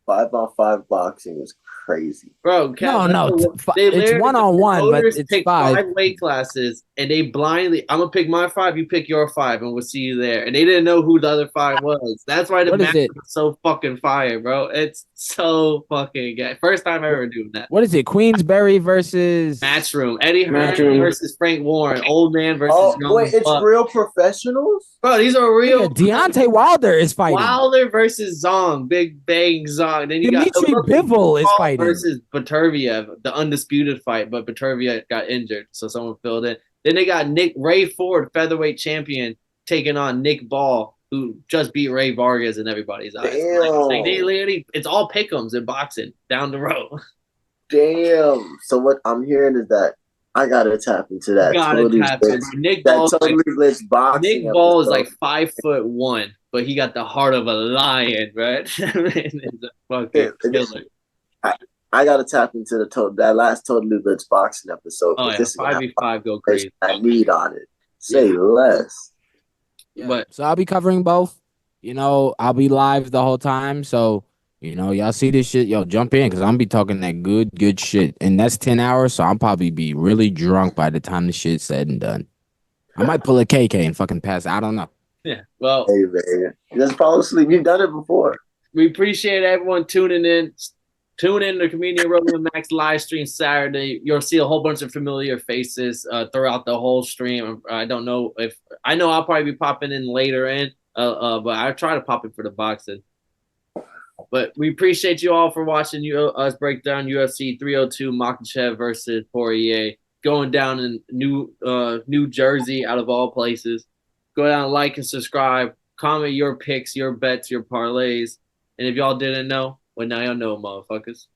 5-on-5 boxing is crazy, bro. No, it's 1-on-1, but it's pick 5 weight classes, and they blindly. I'm gonna pick my 5, you pick your 5, and we'll see you there. And they didn't know who the other 5 was. That's why the match was so fucking fire, bro. It's so fucking good. First time ever doing that. What is it? Queensberry versus Matchroom. Eddie Hearn versus Frank Warren. Old man versus young. Wait, it's real professionals, bro. These are real. Yeah, Deontay Wilder is fighting. Wilder versus Zong. Big Bang Zong. Then you Dimitri Bivol is fighting versus Baturviev, the undisputed fight, but Baturviev got injured, so someone filled in. Then they got Ray Ford, featherweight champion, taking on Nick Ball, who just beat Ray Vargas in everybody's eyes. Like they literally, it's all pick'ems in boxing down the road. Damn. So what I'm hearing is that I gotta tap into that. Nick Ball is like episode. 5'1", but he got the heart of a lion, right? It's a fucking killer. I gotta tap into that last Totally Blitz boxing episode. Oh yeah, 5v5 go crazy. I need on it. Say less. Yeah. But so I'll be covering both. I'll be live the whole time. So y'all see this shit, yo, jump in, because I'm gonna be talking that good shit. And that's 10 hours, so I'll probably be really drunk by the time the shit's said and done. I might pull a KK and fucking pass. I don't know. Yeah. Well, hey man, just fall asleep. You've done it before. We appreciate everyone tuning in. Tune in to Comedian Rogan Max live stream Saturday. You'll see a whole bunch of familiar faces throughout the whole stream. I don't know if I know I'll probably be popping in later but I try to pop in for the boxing. But we appreciate you all for watching us break down UFC 302 Makhachev versus Poirier, going down in New Jersey out of all places. Go down, like and subscribe, comment your picks, your bets, your parlays, and if y'all didn't know, well, now y'all know, motherfuckers.